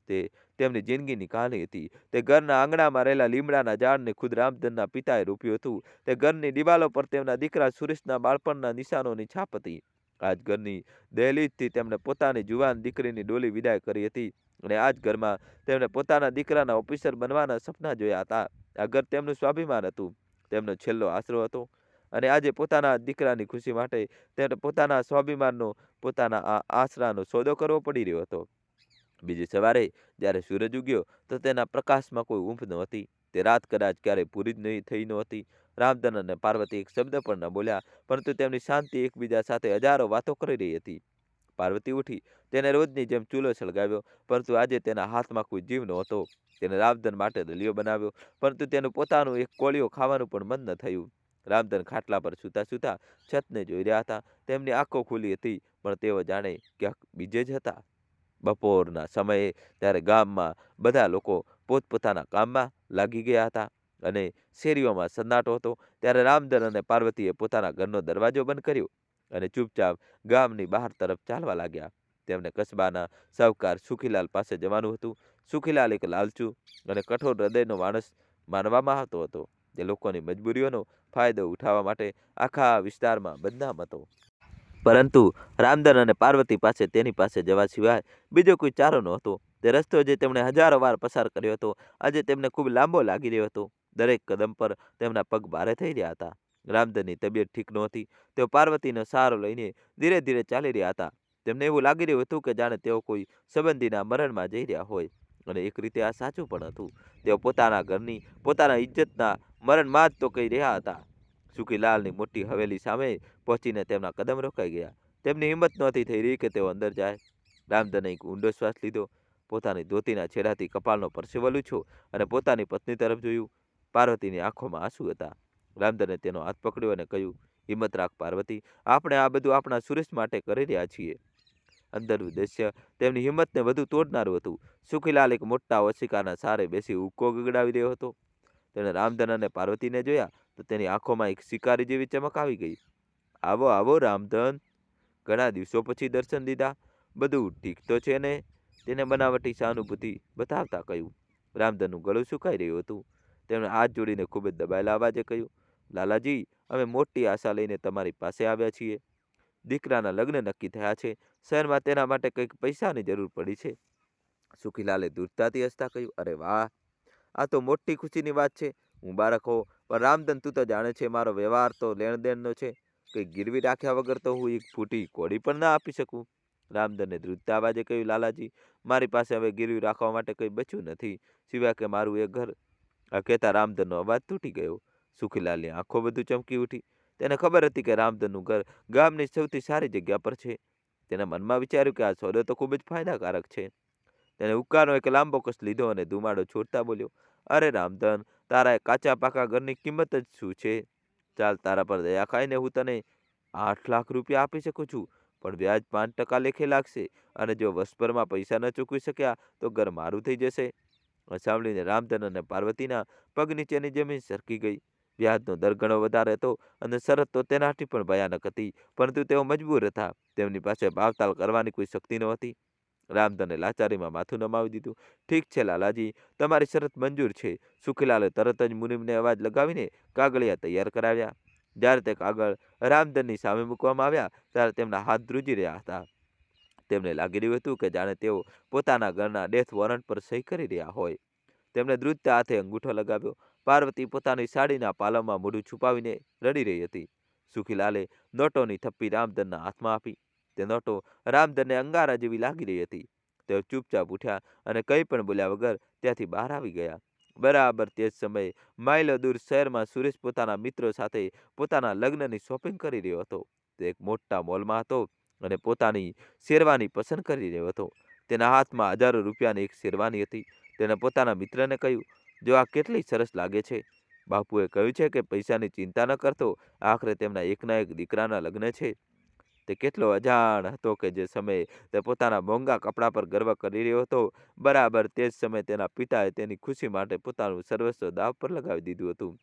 તે તેમની જિંદગીની કહાની હતી. તે ઘરના આંગણામાં રહેલા લીમડાના ઝાડને ખુદ રામધનના પિતાએ રોપ્યું હતું. તે ઘરની દિવાલો પર તેમના દીકરા સુરેશના બાળપણના નિશાનોની છાપ હતી. આજ ઘરની દહેલીજથી તેમણે પોતાની જુવાન દીકરીની ડોલી વિદાય કરી હતી. અને આ જ ઘરમાં તેમણે પોતાના દીકરાના ઓફિસર બનવાના સપના જોયા હતા. આ ઘર તેમનું સ્વાભિમાન હતું, તેમનો છેલ્લો આશરો હતો. અને આજે પોતાના દીકરાની ખુશી માટે તેમણે પોતાના સ્વાભિમાનનો, પોતાના આ આશરાનો સોદો કરવો પડી રહ્યો હતો. બીજી સવારે જ્યારે સૂરજ ઉગ્યો તો તેના પ્રકાશમાં કોઈ ઊંઘ નહોતી. તે રાત કદાચ ક્યારેય પૂરી જ નહીં થઈ નહોતી. રામધન અને પાર્વતી એક શબ્દ પણ ન બોલ્યા, પરંતુ તેમની શાંતિ એકબીજા સાથે હજારો વાતો કરી રહી હતી. પાર્વતી ઉઠી. તેને રોજની જેમ ચૂલો સળગાવ્યો, પરંતુ આજે તેના હાથમાં કોઈ જીવ નહોતો. તેને રામધન માટે દલિયો બનાવ્યો, પરંતુ તેનું પોતાનું એક કોળિયો ખાવાનું પણ મન ન થયું. રામધન ખાટલા પર સૂતા સૂતા છતને જોઈ રહ્યા હતા. તેમની આંખો ખુલી હતી, પણ તેઓ જાણે ક્યાંક બીજે જ હતા. બપોરના સમયે ત્યારે ગામમાં બધા લોકો પોતપોતાના કામમાં લાગી ગયા હતા અને શેરીઓમાં સન્નાટો હતો. ત્યારે રામધન અને પાર્વતીએ પોતાના ઘરનો દરવાજો બંધ કર્યો અને ચૂપચાપ ગામની બહાર તરફ ચાલવા લાગ્યા. તેમને કસ્બાના સાહુકાર સુખીલાલ પાસે જવાનું હતું. સુખીલાલ એક લાલચુ અને કઠોર હૃદયનો માણસ માનવામાં આવતો હતો, જે લોકોની મજબૂરીઓનો ફાયદો ઉઠાવવા માટે આખા વિસ્તારમાં બદનામ હતો. પરંતુ રામધન અને પાર્વતી પાસે તેની પાસે જવા સિવાય બીજો કોઈ ચારો નહોતો. તે રસ્તો જે તેમણે હજારો વાર પસાર કર્યો હતો, આજે તેમને ખૂબ લાંબો લાગી રહ્યો હતો. દરેક કદમ પર તેમના પગ ભારે થઈ રહ્યા હતા. રામધનની તબિયત ઠીક નહોતી. તેઓ પાર્વતીનો સહારો લઈને ધીરે ધીરે ચાલી રહ્યા હતા. તેમને એવું લાગી રહ્યું હતું કે જાણે તેઓ કોઈ સંબંધીના મરણમાં જઈ રહ્યા હોય. અને એક રીતે આ સાચું પણ હતું. તેઓ પોતાના ઘરની, પોતાના ઇજ્જતના મરણમાં જ તો કહી રહ્યા હતા. સુખીલાલની મોટી હવેલી સામે પહોંચીને તેમના કદમ રોકાઈ ગયા. તેમની હિંમત નહોતી થઈ રહી કે તેઓ અંદર જાય. રામધને એક ઊંડો શ્વાસ લીધો, પોતાની ધોતીના છેડાથી કપાળનો પરસેવો લૂછ્યો અને પોતાની પત્ની તરફ જોયું. પાર્વતીની આંખોમાં આંસુ હતા. રામધને તેનો હાથ પકડ્યો અને કહ્યું, હિંમત રાખ પાર્વતી, આપણે આ બધું આપણા સુરેશ માટે કરી રહ્યા છીએ. અંદરનું દ્રશ્ય તેમની હિંમતને વધુ તોડનારું હતું. સુખીલાલ એક મોટા ઓશિકાના સહારે બેસી હુક્કો ગગડાવી રહ્યો હતો. તેણે રામધન અને પાર્વતીને જોયા તો તેની આંખોમાં એક શિકારી જેવી ચમક આવી ગઈ. આવો આવો રામધન, ઘણા દિવસો પછી દર્શન દીધા. બધું ઠીક તો છે ને? તેને બનાવટી સહાનુભૂતિ બતાવતા કહ્યું. રામધનનું ગળું સુકાઈ રહ્યું હતું. તેમણે હાથ જોડીને ખૂબ જ દબાયેલા અવાજે કહ્યું, લાલાજી, અમે મોટી આશા લઈને તમારી પાસે આવ્યા છીએ. દીકરાના લગ્ન નક્કી થયા છે. શહેરમાં તેના માટે કંઈક પૈસાની જરૂર પડી છે. સુખીલાલે દૂરતાથી હસતા કહ્યું, અરે વાહ, આ તો મોટી ખુશીની વાત છે. મુબારક હો. પણ રામધન, તું તો જાણે છે મારો વ્યવહાર તો લેણદેણનો છે. કંઈ ગીરવી રાખ્યા વગર તો હું એક ફૂટી કોડી પણ ના આપી શકું. રામધને ધ્રુજતા અવાજે કહ્યું, લાલાજી, મારી પાસે હવે ગીરવી રાખવા માટે કંઈ બચ્યું નથી, સિવાય કે મારું એ ઘર. આ કહેતા રામધનનો અવાજ તૂટી ગયો. સુખીલાલની આંખો બધું ચમકી ઉઠી. તેને ખબર હતી કે રામધનનું ઘર ગામની સૌથી સારી જગ્યા પર છે. તેના મનમાં વિચાર્યું કે આ સોદો તો ખૂબ જ ફાયદાકારક છે. તેને હુક્કાનો એક લાંબો કસ લીધો અને ધુમાડો છોડતા બોલ્યો, અરે રામધન, તારા કાચા પાકા ઘરની કિંમત જ શું છે? ચાલ, તારા પર દયા ખાઈને હું તને 8 લાખ રૂપિયા આપી શકું છું, પણ વ્યાજ 5% લેખે લાગશે. અને જો વર્ષભરમાં પૈસા ન ચૂકવી શક્યા તો ઘર મારું થઈ જશે. સાંભળીને રામધન અને પાર્વતીના પગ નીચેની જમીન સરકી ગઈ. વ્યાજનો દર ઘણો વધારે હતો અને શરત તો તેનાથી પણ ભયાનક હતી, પરંતુ તેઓ મજબૂર હતા. તેમની પાસે ભાવતાલ કરવાની કોઈ શક્તિ નહોતી. રામધને લાચારીમાં માથું નમાવી દીધું. ઠીક છે લાલાજી, તમારી શરત મંજૂર છે. સુખીલાલે તરત જ મુનિમને અવાજ લગાવીને કાગળિયા તૈયાર કરાવ્યા. જ્યારે તે કાગળ રામધનની સામે મૂકવામાં આવ્યા ત્યારે તેમના હાથ ધ્રુજી રહ્યા હતા. તેમને લાગી રહ્યું હતું કે જાણે તેઓ પોતાના ઘરના ડેથ વોરંટ પર સહી કરી રહ્યા હોય. તેમણે ધ્રુજતા હાથે અંગૂઠો લગાવ્યો. પાર્વતી પોતાની સાડીના પાલવમાં મોઢું છુપાવીને રડી રહી હતી. સુખીલાલે નોટોની થપ્પી રામધનના હાથમાં આપી. તે નોટો રામધનને અંગારા જેવી લાગી રહી હતી. તેઓ ચૂપચાપ ઉઠ્યા અને કંઈ પણ બોલ્યા વગર ત્યાંથી બહાર આવી ગયા. બરાબર તે જ સમયે માઇલો દૂર શહેરમાં સુરેશ પોતાના મિત્રો સાથે પોતાના લગ્નની શોપિંગ કરી રહ્યો હતો. તે એક મોટા મોલમાં હતો અને પોતાની શેરવાની પસંદ કરી રહ્યો હતો. તેના હાથમાં હજારો રૂપિયાની એક શેરવાની હતી. તેણે પોતાના મિત્રને કહ્યું, જો આ કેટલી સરસ લાગે છે. બાપુએ કહ્યું છે કે પૈસાની ચિંતા ન કરતો, આખરે તેમના એકના એક દીકરાના લગ્ન છે. તે કેટલો અજાણ હતો કે જે સમયે તે પોતાના મોંઘા કપડાં પર ગર્વ કરી રહ્યો હતો, બરાબર તે જ સમયે તેના પિતાએ તેની ખુશી માટે પોતાનું સર્વસ્વ દાવ પર લગાવી દીધું હતું.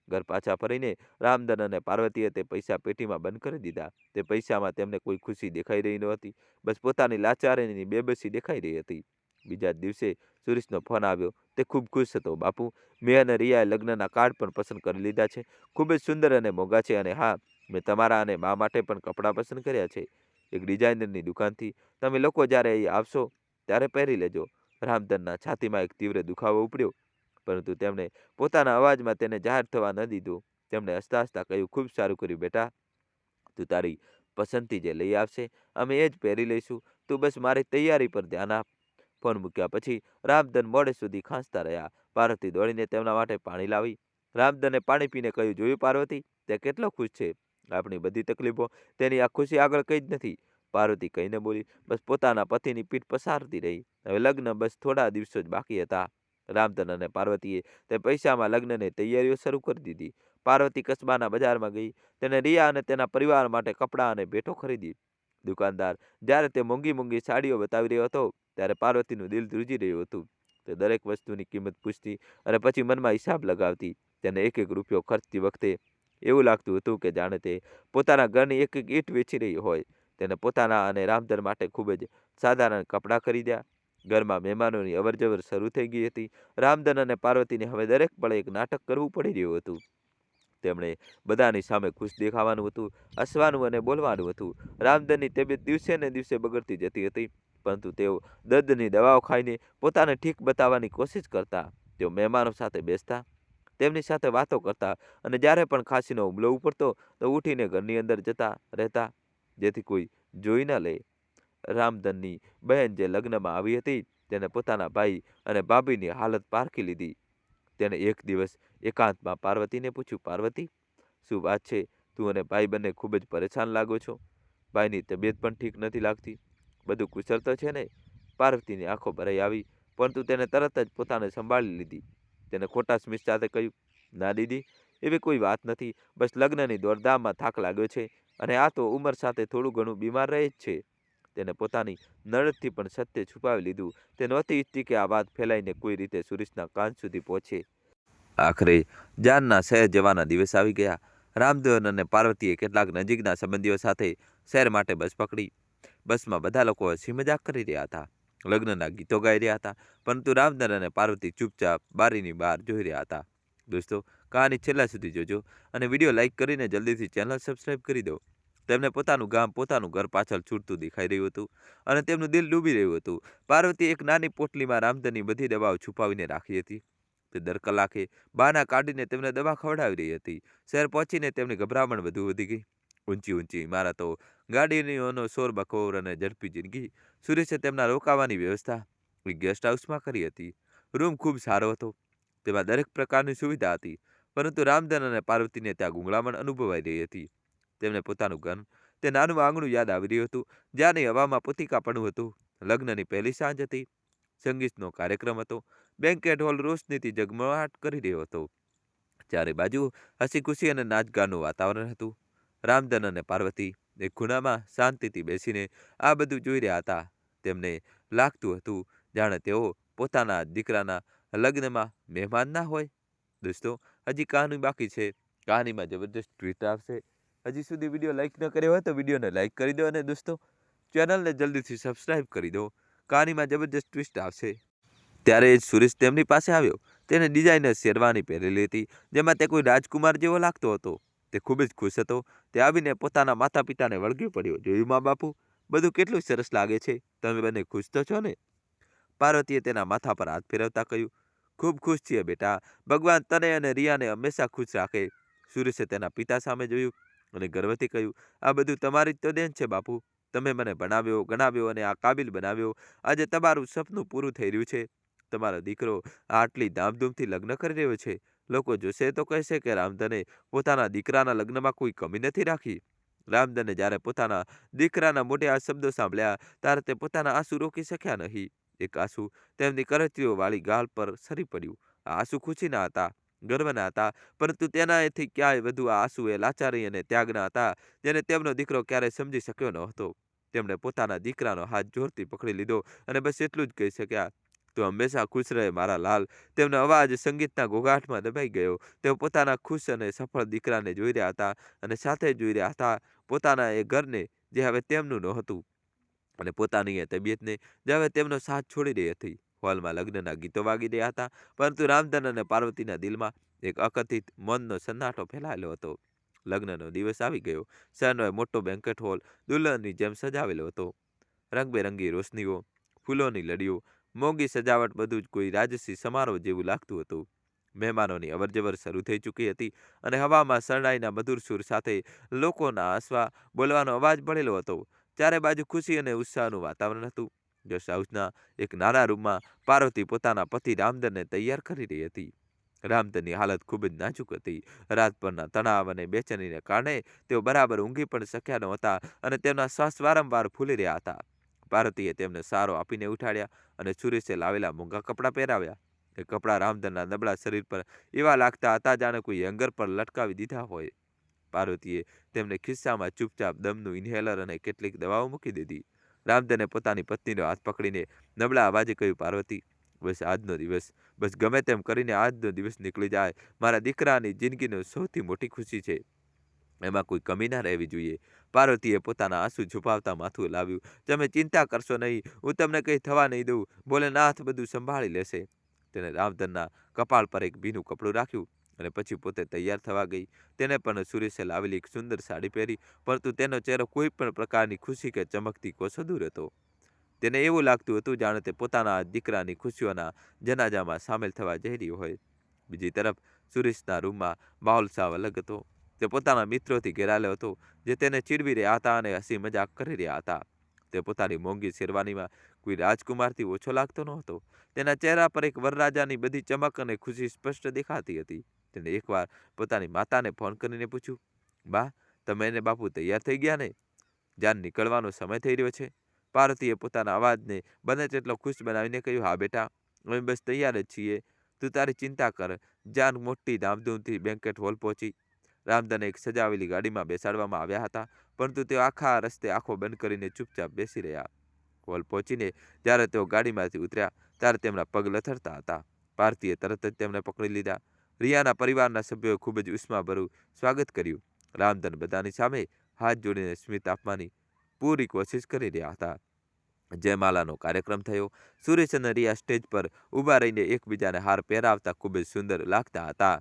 ઘર પાછા ફરીને રામધન અને પાર્વતીએ તે પૈસા પેટીમાં બંધ કરી દીધા. તે પૈસામાં તેમને કોઈ ખુશી દેખાઈ રહી નહોતી, બસ પોતાની લાચારીની બેબસી દેખાઈ રહી હતી. બીજા જ દિવસે સુરેશનો ફોન આવ્યો. તે ખૂબ ખુશ હતો. બાપુ, મેં અને રિયાએ લગ્નના કાર્ડ પણ પસંદ કરી લીધા છે. ખૂબ જ સુંદર અને મોંઘા છે, અને હા, મેં તમારા અને મા માટે પણ કપડાં પસંદ કર્યા છે, એક ડિઝાઇનરની દુકાનથી. તમે લોકો જ્યારે અહીં આવશો ત્યારે પહેરી લેજો. રામધનના છાતીમાં એક તીવ્ર દુખાવો ઉપડ્યો, પરંતુ તેમણે પોતાના અવાજમાં તેને જાહેર થવા ન દીધું. તેમણે હસતા હસતા કહ્યું, ખૂબ સારું કર્યું બેટા, તું તારી પસંદથી જે લઈ આવશે અમે એ જ પહેરી લઈશું. તું બસ મારી તૈયારી પર ધ્યાન આપ. ફોન મૂક્યા પછી રામધન મોડે સુધી ખાંસતા રહ્યા. પાર્વતી દોડીને તેમના માટે પાણી લાવી. રામધને પાણી પીને કહ્યું, જોયું પાર્વતી, તે કેટલો ખુશ છે. આપણી બધી તકલીફો તેની આ ખુશી આગળ કંઈ જ નથી. પાર્વતી કહીને બોલી, બસ પોતાના પતિની પીઠ પસારતી રહી. હવે લગ્ન બસ થોડા દિવસો જ બાકી હતા. રામધન અને પાર્વતીએ તે પૈસામાં લગ્નની તૈયારીઓ શરૂ કરી દીધી. પાર્વતી કસ્બાના બજારમાં ગઈ. તેને રિયા અને તેના પરિવાર માટે કપડાં અને ભેટો ખરીદી. દુકાનદાર જ્યારે તે મોંઘી મોંઘી સાડીઓ બતાવી રહ્યો હતો ત્યારે પાર્વતીનું દિલ ધ્રુજી રહ્યું હતું. તે દરેક વસ્તુની કિંમત પૂછતી અને પછી મનમાં હિસાબ લગાવતી. તેને એક એક રૂપિયો ખર્ચતી વખતે એવું લાગતું હતું કે જાણે તે પોતાના ઘરની એક એક ઈંટ વેચી રહી હોય. તેને પોતાના અને રામધન માટે ખૂબ જ સાધારણ કપડાં ખરીદ્યા. ઘરમાં મહેમાનોની અવરજવર શરૂ થઈ ગઈ હતી. રામધન અને પાર્વતીને હવે દરેક પળે એક નાટક કરવું પડી રહ્યું હતું. તેમણે બધાની સામે ખુશ દેખાવાનું હતું, હસવાનું અને બોલવાનું હતું. રામધનની તબિયત દિવસે ને દિવસે બગડતી જતી હતી, પરંતુ તેઓ દર્દની દવાઓ ખાઈને પોતાને ઠીક બતાવવાની કોશિશ કરતા. તેઓ મહેમાનો સાથે બેસતા, તેમની સાથે વાતો કરતા, અને જ્યારે પણ ખાંસીનો હુમલો ઉપડતો તો ઉઠીને ઘરની અંદર જતા રહેતા, જેથી કોઈ જોઈ ન લે. રામધનની બહેન જે લગ્નમાં આવી હતી તેને પોતાના ભાઈ અને ભાભીની હાલત પારખી લીધી. તેને એક દિવસ એકાંતમાં પાર્વતીને પૂછ્યું, પાર્વતી, શું વાત છે? તું અને ભાઈ બંને ખૂબ જ પરેશાન લાગો છો. ભાઈની તબિયત પણ ઠીક નથી લાગતી. બધું કુશળ તો છે ને? પાર્વતીની આંખો ભરાઈ આવી, પરંતુ તેને તરત જ પોતાને સંભાળી લીધી. તેને ખોટા સ્મિત સાથે કહ્યું, ના દીદી, એવી કોઈ વાત નથી. બસ લગ્નની દોડધામમાં થાક લાગ્યો છે, અને આ તો ઉંમર સાથે થોડું ઘણું બીમાર રહે જ છે. તેને પોતાની નણદથી પણ સત્ય છુપાવી લીધું. તે નહોતી ઈચ્છતી કે આ વાત ફેલાઈને કોઈ રીતે સુરેશના કાન સુધી પહોંચે. આખરે જાનના શહેર જવાના દિવસ આવી ગયા. રામધન અને પાર્વતીએ કેટલાક નજીકના સંબંધીઓ સાથે શહેર માટે બસ પકડી. બસમાં બધા લોકો હસી મજાક કરી રહ્યા હતા, લગ્નના ગીતો ગાઈ રહ્યા હતા, પરંતુ રામધન અને પાર્વતી ચૂપચાપ બારીની બહાર જોઈ રહ્યા હતા. દોસ્તો, કહાની છેલ્લા સુધી જોજો અને વિડીયો લાઇક કરીને જલ્દીથી ચેનલ સબસ્ક્રાઇબ કરી દો. તેમને પોતાનું ગામ, પોતાનું ઘર પાછળ છૂટતું દેખાઈ રહ્યું હતું, અને તેમનું દિલ ડૂબી રહ્યું હતું. પાર્વતી એક નાની પોટલીમાં રામધનની બધી દવાઓ છુપાવીને રાખી હતી. તે દર કલાકે બહાના કાઢીને તેમને દવા ખવડાવી રહી હતી. શહેર પહોંચીને તેમની ગભરામણ વધુ વધી ગઈ. ઊંચી ઊંચી ઇમારતો, ગાડીઓનો શોરબકોર અને ઝડપી જિંદગી. સુરેશે તેમના રોકાવાની વ્યવસ્થા એક ગેસ્ટ હાઉસમાં કરી હતી. રૂમ ખૂબ સારો હતો, તેમાં દરેક પ્રકારની સુવિધા હતી, પરંતુ રામધન અને પાર્વતીને ત્યાં ગૂંગળામણ અનુભવાઈ રહી હતી. તેમને પોતાનું ઘર, તે નાનું આંગણું યાદ આવી રહ્યું હતું, જ્યાંની હવામાં પોતિકાપણું હતું. લગ્નની પહેલી સાંજ હતી. સંગીતનો કાર્યક્રમ હતો. બેન્કેટ હોલ રોશનીથી ઝગમગાટ કરી રહ્યો હતો. ચારે બાજુ હસી ખુશી અને નાચગાનનું વાતાવરણ હતું. રામધન અને પાર્વતી એક ખૂણામાં શાંતિથી બેસીને આ બધું જોઈ રહ્યા હતા. તેમને લાગતું હતું જાણે તેઓ પોતાના દીકરાના લગ્નમાં મહેમાન ના હોય. દોસ્તો, હજી કહાની બાકી છે. કહાનીમાં જબરદસ્ત ટ્વિસ્ટ આવશે. હજી સુધી વિડીયો લાઈક ન કર્યો હોય તો વિડીયોને લાઈક કરી દો અને દોસ્તો ચેનલને જલ્દીથી સબસ્ક્રાઇબ કરી દો. કહાનીમાં જબરદસ્ત ટ્વિસ્ટ આવશે. ત્યારે જ સુરેશ તેમની પાસે આવ્યો. તેને ડિઝાઇનર શેરવાની પહેરેલી હતી, જેમાં તે કોઈ રાજકુમાર જેવો લાગતો હતો. તે ખૂબ જ ખુશ હતો. તે આવીને પોતાના માતા પિતાને વળગી પડ્યો. જોયું મા બાપુ, બધું કેટલું સરસ લાગે છે. તમે બંને ખુશ તો છો ને? પાર્વતીએ તેના માથા પર હાથ ફેરવતા કહ્યું, ખૂબ ખુશ છીએ બેટા. ભગવાન તને અને રિયાને હંમેશા ખુશ રાખે. સુરેશે તેના પિતા સામે જોયું અને ગર્વથી કહ્યું, આ બધું તમારી જ તો દેન છે બાપુ. તમે મને ભણાવ્યો, ગણાવ્યો અને આ કાબિલ બનાવ્યો. આજે તમારું સપનું પૂરું થઈ રહ્યું છે. તમારો દીકરો આટલી ધામધૂમથી લગ્ન કરી રહ્યો છે. લોકો જોશે તો કહેશે કે રામધને પોતાના દીકરાના લગ્નમાં કોઈ કમી નથી રાખી. રામધને જ્યારે પોતાના દીકરાના મોઢે આ શબ્દો સાંભળ્યા ત્યારે તે પોતાના આંસુ રોકી શક્યા નહીં. એક આંસુ તેમની કરચલીઓ વાળી ગાલ પર સરી પડ્યું. આ આંસુ ખુશીના હતા, ગર્વના હતા, પરંતુ તેનાથી ક્યાંય વધુ આ આંસુ એ લાચારી અને ત્યાગના હતા, જેને તેમનો દીકરો ક્યારેય સમજી શક્યો ન હતો. તેમણે પોતાના દીકરાનો હાથ જોરથી પકડી લીધો અને બસ એટલું જ કહી શક્યા, તું હંમેશા ખુશ રહે મારા લાલ. તેમનો અવાજ સંગીતના ઘોઘાટમાં દબાઈ ગયો. તેઓ પોતાના ખુશ અને સફળ દીકરાને જોઈ રહ્યા હતા અને સાથે જોઈ રહ્યા હતા પોતાના એ ઘરને જે હવે તેમનું નહોતું અને પોતાની એ તબિયતને જે હવે તેમનો સાથ છોડી રહી હતી. હોલમાં લગ્નના ગીતો વાગી રહ્યા હતા, પરંતુ રામધન અને પાર્વતીના દિલમાં એક અકથિત મૌનનો સન્નાટો ફેલાયેલો હતો. લગ્નનો દિવસ આવી ગયો. શહેરનો મોટો બેન્કેટ હોલ દુલ્હનની જેમ સજાવેલો હતો. રંગબેરંગી રોશનીઓ, ફૂલોની લડીઓ, મોંઘી સજાવટ, બધું જ કોઈ રાજસી સમારોહ જેવું લાગતું હતું. મહેમાનોની અવરજવર શરૂ થઈ ચૂકી હતી અને હવામાં શરણાઈના મધુર સૂર સાથે લોકોના હસવા બોલવાનો અવાજ ભળેલો હતો. ચારે બાજુ ખુશી અને ઉત્સાહનું વાતાવરણ હતું. ગેસ્ટ હાઉસના એક નાના રૂમમાં પાર્વતી પોતાના પતિ રામધનને તૈયાર કરી રહી હતી. રામધનની હાલત ખૂબ જ નાજુક હતી. રાતભરના તણાવ અને બેચેનીને કારણે તેઓ બરાબર ઊંઘી પણ શક્યા નહોતા અને તેમના શ્વાસ વારંવાર ફૂલી રહ્યા હતા. પાર્વતીએ તેમને સારો આપીને ઉઠાડ્યા અને સુરેશે લાવેલા મોંઘા કપડાં પહેરાવ્યા. એ કપડાં રામધનના નબળા શરીર પર એવા લાગતા હતા જાણે કોઈ હેંગર પર લટકાવી દીધા હોય. પાર્વતીએ તેમને ખિસ્સામાં ચૂપચાપ દમનું ઇન્હેલર અને કેટલીક દવાઓ મૂકી દીધી. રામધને પોતાની પત્નીનો હાથ પકડીને નબળા અવાજે કહ્યું, પાર્વતી, બસ આજનો દિવસ, બસ ગમે તેમ કરીને આજનો દિવસ નીકળી જાય. મારા દીકરાની જિંદગીનો સૌથી મોટી ખુશી છે. એમાં કોઈ કમી ના રહેવી જોઈએ. પાર્વતીએ પોતાના આંસુ છુપાવતા માથું હલાવ્યું. તમે ચિંતા કરશો નહીં, હું તમને કંઈ થવા નહીં દઉં. ભોલેનાથ બધું સંભાળી લેશે. તેને રામધનના કપાળ પર એક ભીનું કપડું રાખ્યું અને પછી પોતે તૈયાર થવા ગઈ. તેને પણ સુરેશે લાવેલી એક સુંદર સાડી પહેરી, પરંતુ તેનો ચહેરો કોઈ પણ પ્રકારની ખુશી કે ચમકથી કોસો દૂર હતો. તેને એવું લાગતું હતું જાણે તે પોતાના દીકરાની ખુશીઓના જનાજામાં સામેલ થવા જઈ રહ્યો હોય. બીજી તરફ સુરેશના રૂમમાં માહોલ સાવ અલગ હતો. તે પોતાના મિત્રોથી ઘેરાયેલો હતો, જે તેને ચીડવી રહ્યા હતા અને હસી મજાક કરી રહ્યા હતા. તે પોતાની મોંઘી શેરવાનીમાં કોઈ રાજકુમારથી ઓછો લાગતો નહોતો. તેના ચહેરા પર એક વરરાજાની બધી ચમક અને ખુશી સ્પષ્ટ દેખાતી હતી. તેને એકવાર પોતાની માતાને ફોન કરીને પૂછ્યું, બા, તમે અને બાપુ તૈયાર થઈ ગયા ને? જાન નીકળવાનો સમય થઈ રહ્યો છે. પાર્વતીએ પોતાના અવાજને બને તેટલો ખુશ બનાવીને કહ્યું, હા બેટા, અમે બસ તૈયાર જ છીએ. તું તારી ચિંતા કર. જાન મોટી ધામધૂમથી બેન્કેટ હોલ પહોંચી. રામધને એક સજાવેલી ગાડીમાં બેસાડવામાં આવ્યા હતા, પરંતુ તેઓ આખા રસ્તે આંખો બંધ કરીને ચૂપચાપ બેસી રહ્યા. હોલ પહોંચીને જ્યારે તેઓ ગાડીમાંથી ઉતર્યા ત્યારે તેમના પગ લથડતા હતા. પાર્વતીએ તરત જ તેમને પકડી લીધા. રિયાના પરિવારના સભ્યોએ ખૂબ જ ઉષ્માભર્યું સ્વાગત કર્યું. રામધન બધાની સામે હાથ જોડીને સ્મિત આપવાની પૂરી કોશિશ કરી રહ્યા હતા. જયમાલાનો કાર્યક્રમ થયો. સુરેશ અને રિયા સ્ટેજ પર ઊભા રહીને એકબીજાને હાર પહેરાવતા ખૂબ જ સુંદર લાગતા હતા.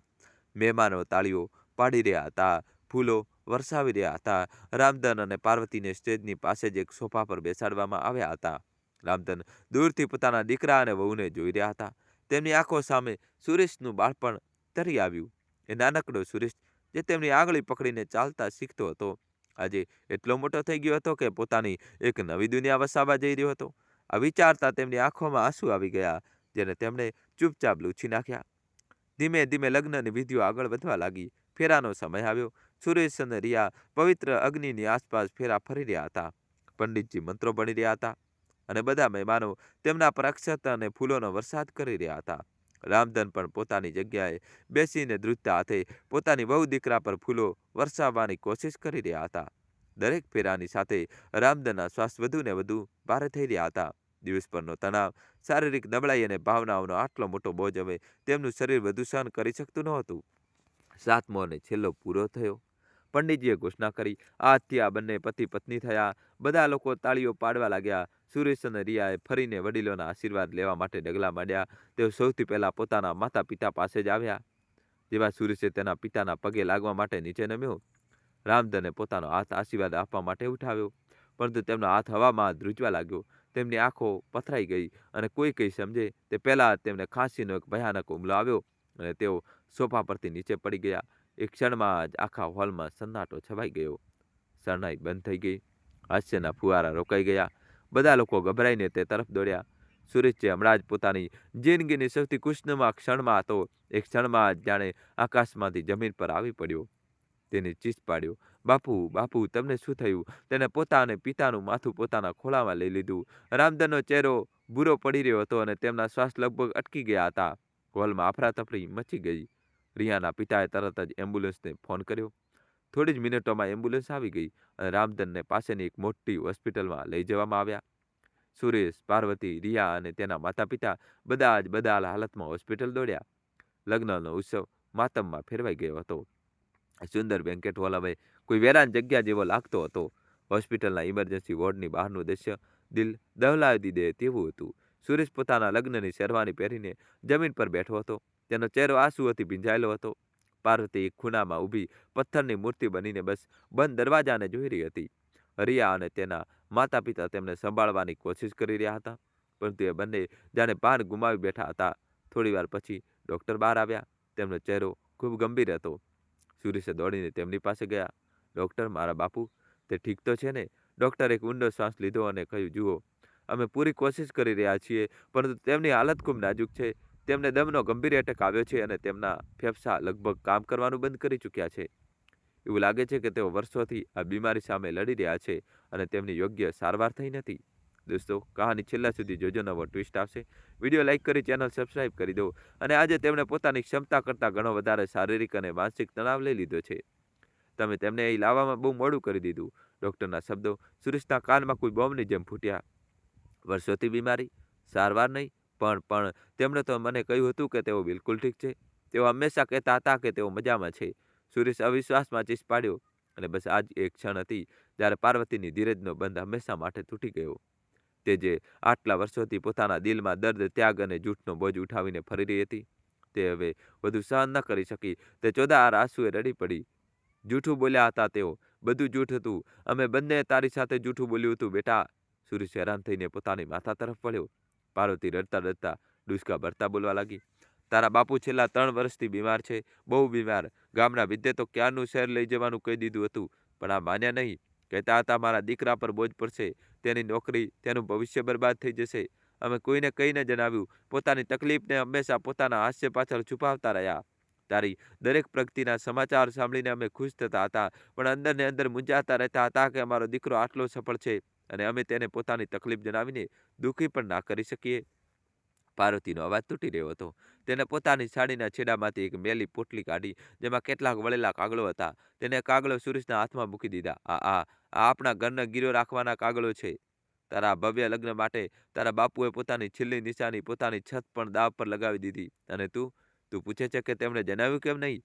મહેમાનો તાળીઓ પાડી રહ્યા હતા, ફૂલો વરસાવી રહ્યા હતા. રામધન અને પાર્વતીને સ્ટેજની પાસે જ એક સોફા પર બેસાડવામાં આવ્યા હતા. રામધન દૂરથી પોતાના દીકરા અને વહુને જોઈ રહ્યા હતા. તેમની આંખો સામે સુરેશનું બાળપણ તરી આવ્યું. એ નાનકડો સુરેશ જે તેમની આંગળી પકડીને ચાલતા શીખતો હતો, આજે એટલો મોટો થઈ ગયો હતો કે પોતાની એક નવી દુનિયા વસાવવા જઈ રહ્યો હતો. આ વિચારતા તેમની આંખોમાં આંસુ આવી ગયા, જેને તેમણે ચૂપચાપ લૂછી નાખ્યા. ધીમે ધીમે લગ્નની વિધિઓ આગળ વધવા લાગી. ફેરાનો સમય આવ્યો. સુરેશ અને રિયા પવિત્ર અગ્નિની આસપાસ ફેરા ફરી રહ્યા હતા. પંડિતજી મંત્રો ભણી રહ્યા હતા અને બધા મહેમાનો તેમના પર અક્ષત અને ફૂલોનો વરસાદ કરી રહ્યા હતા. રામધન પણ પોતાની જગ્યાએ બેસીને ધ્રુજતા હાથે પોતાની વહુ દીકરા પર ફૂલો વરસાવવાની કોશિશ કરી રહ્યા હતા. દરેક ફેરાની સાથે રામધનના શ્વાસ વધુ ને વધુ ભારે થઈ રહ્યા હતા. દિવસ પરનો તણાવ, શારીરિક નબળાઈ અને ભાવનાઓનો આટલો મોટો બોજ હવે તેમનું શરીર વધુ સહન કરી શકતું નહોતું. સાતમો અને છેલ્લો પૂરો થયો. પંડિતજીએ ઘોષણા કરી, આજથી આ બંને પતિ પત્ની થયા. બધા લોકો તાળીઓ પાડવા લાગ્યા. સુરેશ અને રિયાએ ફરીને વડીલોના આશીર્વાદ લેવા માટે ડગલા માંડ્યા. તેઓ સૌથી પહેલા પોતાના માતા પિતા પાસે જ આવ્યા. જેવા સુરેશે તેના પિતાના પગે લાગવા માટે નીચે નમ્યો, રામધને પોતાનો હાથ આશીર્વાદ આપવા માટે ઉઠાવ્યો, પરંતુ તેમનો હાથ હવામાં ધ્રુજવા લાગ્યો. તેમની આંખો પથરાઈ ગઈ અને કોઈ કંઈ સમજે તે પહેલા તેમને ખાંસીનો એક ભયાનક હુમલો આવ્યો અને તેઓ સોફા પરથી નીચે પડી ગયા. એક ક્ષણમાં જ આખા હોલમાં સન્નાટો છવાઈ ગયો. શરણાઈ બંધ થઈ ગઈ. હાસ્યના ફુવારા રોકાઈ ગયા. બધા લોકો ગભરાઈને તે તરફ દોડ્યા. સુરેશ જે હમણાં જ પોતાની જિંદગીની સૌથી ખુશનુમા ક્ષણમાં હતો, એક ક્ષણમાં જ જાણે આકાશમાંથી જમીન પર આવી પડ્યો. તેને ચીસ પાડ્યો, બાપુ બાપુ તમને શું થયું? તેને પોતાને પિતાનું માથું પોતાના ખોળામાં લઈ લીધું. રામધનનો ચહેરો ભૂરો પડી રહ્યો હતો અને તેમના શ્વાસ લગભગ અટકી ગયા હતા. હોલમાં અફરાતફરી મચી ગઈ. રિયાના પિતાએ તરત જ એમ્બ્યુલન્સને ફોન કર્યો. થોડી જ મિનિટોમાં એમ્બ્યુલન્સ આવી ગઈ અને રામધનને પાસેની એક મોટી હોસ્પિટલમાં લઈ જવામાં આવ્યા. સુરેશ, પાર્વતી, રિયા અને તેના માતા પિતા બધા જ બદહાલ હાલતમાં હોસ્પિટલ દોડ્યા. લગ્નનો ઉત્સવ માતમમાં ફેરવાઈ ગયો હતો. સુંદર બેન્કેટ હોલ હવે કોઈ વેરાન જગ્યા જેવો લાગતો હતો. હોસ્પિટલના ઇમરજન્સી વોર્ડની બહારનું દ્રશ્ય દિલ દહલાવી દે તેવું હતું. સુરેશ પોતાના લગ્નની શેરવાની પહેરીને જમીન પર બેઠો હતો. તેનો ચહેરો આંસુઓથી ભીંજાયેલો હતો. પાર્વતી એક ખૂણામાં ઊભી પથ્થરની મૂર્તિ બનીને બસ બંધ દરવાજાને જોઈ રહી હતી. રિયા અને તેના માતા પિતા તેમને સંભાળવાની કોશિશ કરી રહ્યા હતા, પરંતુ એ બંને જાણે ભાન ગુમાવી બેઠા હતા. થોડીવાર પછી ડૉક્ટર બહાર આવ્યા. તેમનો ચહેરો ખૂબ ગંભીર હતો. સુરેશે દોડીને તેમની પાસે ગયા. ડૉક્ટર, મારા બાપુ, તે ઠીક તો છે ને? ડૉક્ટરે એક ઊંડો શ્વાસ લીધો અને કહ્યું, જુઓ, અમે પૂરી કોશિશ કરી રહ્યા છીએ, પરંતુ તેમની હાલત ખૂબ નાજુક છે. તેમને દમનો ગંભીર એટેક આવ્યો છે અને તેમના ફેફસા લગભગ કામ કરવાનું બંધ કરી ચૂક્યા છે. એવું લાગે છે કે તેઓ વર્ષોથી આ બીમારી સામે લડી રહ્યા છે અને તેમની યોગ્ય સારવાર થઈ નથી. દોસ્તો, કહાની છેલ્લા સુધી જોજો, નવો ટ્વિસ્ટ આવશે. વિડીયો લાઇક કરી ચેનલ સબસ્ક્રાઇબ કરી દો. અને આજે તેમણે પોતાની ક્ષમતા કરતાં ઘણો વધારે શારીરિક અને માનસિક તણાવ લઈ લીધો છે. તમે તેમને અહીં લાવવામાં બહુ મોડું કરી દીધું. ડૉક્ટરના શબ્દો સુરેશના કાનમાં કોઈ બોમ્બની જેમ ફૂટ્યા. વર્ષોથી બીમારી, સારવાર નહીં, પણ તેમણે તો મને કહ્યું હતું કે તેઓ બિલકુલ ઠીક છે. તેઓ હંમેશા કહેતા હતા કે તેઓ મજામાં છે. સુરેશ અવિશ્વાસમાં ચીસ પાડ્યો. અને બસ આ જ એક ક્ષણ હતી જ્યારે પાર્વતીની ધીરજનો બંધ હંમેશા માટે તૂટી ગયો. તે જે આટલા વર્ષોથી પોતાના દિલમાં દર્દ, ત્યાગ અને જૂઠનો બોજ ઉઠાવીને ફરી રહી હતી, તે હવે વધુ સહન ન કરી શકી. તે ચોધાર આંસુએ રડી પડી. જૂઠું બોલ્યા હતા તેઓ, બધું જૂઠ હતું. અમે બંને તારી સાથે જૂઠું બોલ્યું હતું બેટા. સુરેશ હેરાન થઈને પોતાની માતા તરફ વળ્યો. પાર્વતી રડતા રડતા ડૂસકા ભરતા બોલવા લાગી, તારા બાપુ છેલ્લા 3 વર્ષથી બીમાર છે, બહુ બીમાર. ગામના વિદ્ય તો ક્યારનું શહેર લઈ જવાનું કહી દીધું હતું, પણ આ માન્યા નહીં. કહેતા હતા મારા દીકરા પર બોજ પડશે, તેની નોકરી, તેનું ભવિષ્ય બરબાદ થઈ જશે. અમે કોઈને કંઈ ન જણાવ્યું. પોતાની તકલીફને હંમેશા પોતાના હાસ્ય પાછળ છુપાવતા રહ્યા. તારી દરેક પ્રગતિના સમાચાર સાંભળીને અમે ખુશ થતા હતા, પણ અંદર ને અંદર મૂંઝાતા રહેતા હતા કે અમારો દીકરો આટલો સફળ છે અને અમે તેને પોતાની તકલીફ જણાવીને દુઃખી પણ ના કરી શકીએ. પાર્વતીનો અવાજ તૂટી રહ્યો હતો. તેને પોતાની સાડીના છેડામાંથી એક મેલી પોટલી કાઢી, જેમાં કેટલાક વળેલા કાગળો હતા. તેને કાગળો સુરેશના હાથમાં મૂકી દીધા. આ આપણા ઘરને ગીરો રાખવાના કાગળો છે. તારા ભવ્ય લગ્ન માટે તારા બાપુએ પોતાની છેલ્લી નિશાની, પોતાની છત પણ દાવ પર લગાવી દીધી. અને તું પૂછે છે કે તેમણે જણાવ્યું કેમ નહીં?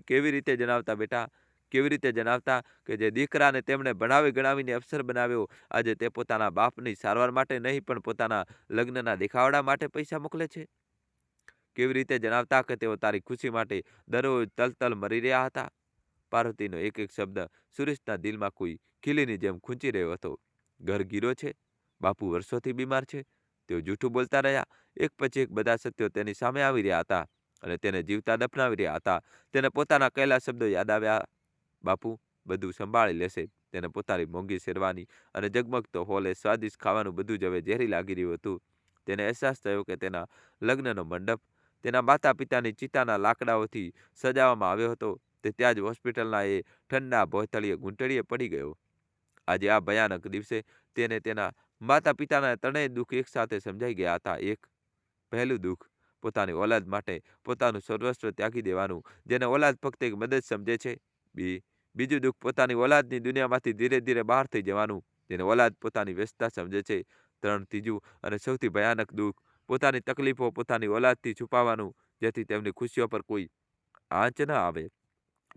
કેવી રીતે જણાવતા બેટા? કેવી રીતે જણાવતા કે જે દીકરાને તેમણે ભણાવી ગણાવીને અફસર બનાવ્યો, આજે તે પોતાના બાપની સારવાર માટે નહીં, પણ પોતાના લગ્નના દેખાવડા માટે પૈસા મોકલે છે? કેવી રીતે જણાવતા કે તેઓ તારી ખુશી માટે દરરોજ તલતલ મરી રહ્યા હતા? પાર્વતીનો એક એક શબ્દ સુરેશના દિલમાં કોઈ ખીલીની જેમ ખૂંચી રહ્યો હતો. ઘર ગીરો છે, બાપુ વર્ષોથી બીમાર છે. તેઓ જૂઠું બોલતા રહ્યા. એક પછી એક બધા સત્યો તેની સામે આવી રહ્યા હતા અને તેને જીવતા દફનાવી રહ્યા હતા. તેને પોતાના કહેલા શબ્દો યાદ આવ્યા, બાપુ બધું સંભાળી લેશે. તેને પોતાની મોંઘી શેરવાની અને જગમગતો હોલે સ્વાદિષ્ટ ખાવાનું બધું જ હવે ઝેરી લાગી રહ્યું હતું. તેને અહેસાસ થયો કે તેના લગ્નનો મંડપ તેના માતા પિતાની ચિતાના લાકડાઓથી સજાવવામાં આવ્યો હતો. તે ત્યાં જ હોસ્પિટલના એ ઠંડા ભોંયતળિયે ઘૂંટડીએ પડી ગયો. આજે આ ભયાનક દિવસે તેને તેના માતા પિતાના ત્રણેય દુઃખ એકસાથે સમજાઈ ગયા હતા. એક, પહેલું દુઃખ પોતાની ઓલાદ માટે પોતાનું સર્વસ્વ ત્યાગી દેવાનું, જેને ઓલાદ ફક્ત એક મદદ સમજે છે. બીજું દુઃખ પોતાની ઓલાદની દુનિયામાંથી ધીરે ધીરે બહાર થઈ જવાનું, જેને ઓલાદ પોતાની વ્યસ્તતા સમજે છે. ત્રીજું અને સૌથી ભયાનક દુઃખ પોતાની તકલીફો પોતાની ઓલાદથી છુપાવવાનું, જેથી તેમની ખુશીઓ પર કોઈ આંચ ન આવે,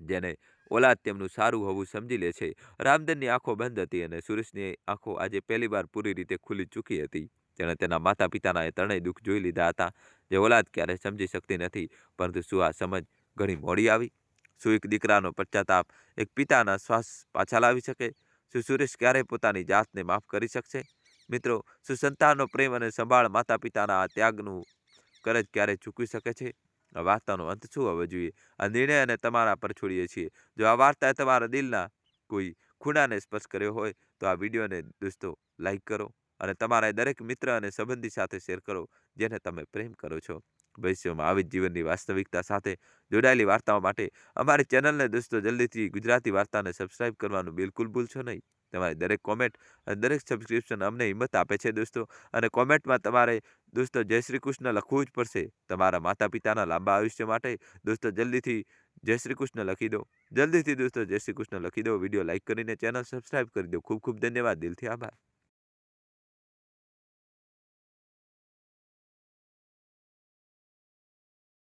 જેને ઓલાદ તેમનું સારું હોવું સમજી લે છે. રામધનની આંખો બંધ હતી અને સુરેશની આંખો આજે પહેલીવાર પૂરી રીતે ખુલી ચૂકી હતી. તેણે તેના માતા-પિતાના એ ત્રણેય દુઃખ જોઈ લીધા હતા, જે ઓલાદ ક્યારેય સમજી શકતી નથી. પરંતુ શું આ સમજ ઘણી મોડી આવી? શું એક દીકરાનો પશ્ચાતાપ એક પિતાના શ્વાસ પાછા લાવી શકે? શું સુરેશ ક્યારેય પોતાની જાતને માફ કરી શકશે? મિત્રો, શું સંતાનનો પ્રેમ અને સંભાળ માતા-પિતાના આ ત્યાગનું કરજ ક્યારેય ચૂકવી શકે છે? આ વાર્તાનો અંત શું હોવો જોઈએ? આ નિર્ણય અને તમારા પર છોડીએ છીએ. જો આ વાર્તાએ તમારા દિલના કોઈ ખૂણાને સ્પર્શ કર્યો હોય તો આ વિડીયોને દોસ્તો લાઈક કરો અને તમારા દરેક મિત્ર અને સંબંધી સાથે શેર કરો જેને તમે પ્રેમ કરો છો. ભવિષ્યમાં આવી જ જીવનની વાસ્તવિકતા સાથે જોડાયેલી વાર્તાઓ માટે અમારી ચેનલને દોસ્તો જલ્દીથી ગુજરાતી વાર્તાને સબસ્ક્રાઇબ કરવાનું બિલકુલ ભૂલશો નહીં. તમારી દરેક કોમેન્ટ અને દરેક સબસ્ક્રિપ્શન અમને હિંમત આપે છે દોસ્તો. અને કોમેન્ટમાં તમારે દોસ્તો જય શ્રી કૃષ્ણ લખવું જ પડશે તમારા માતા પિતાના લાંબા આયુષ્ય માટે. દોસ્તો જલ્દીથી જય શ્રી કૃષ્ણ લખી દો. જલ્દીથી દોસ્તો જય શ્રી કૃષ્ણ લખી દો. વિડીયો લાઈક કરીને ચેનલ સબસ્ક્રાઇબ કરી દો. ખૂબ ખૂબ ધન્યવાદ. દિલથી આભાર.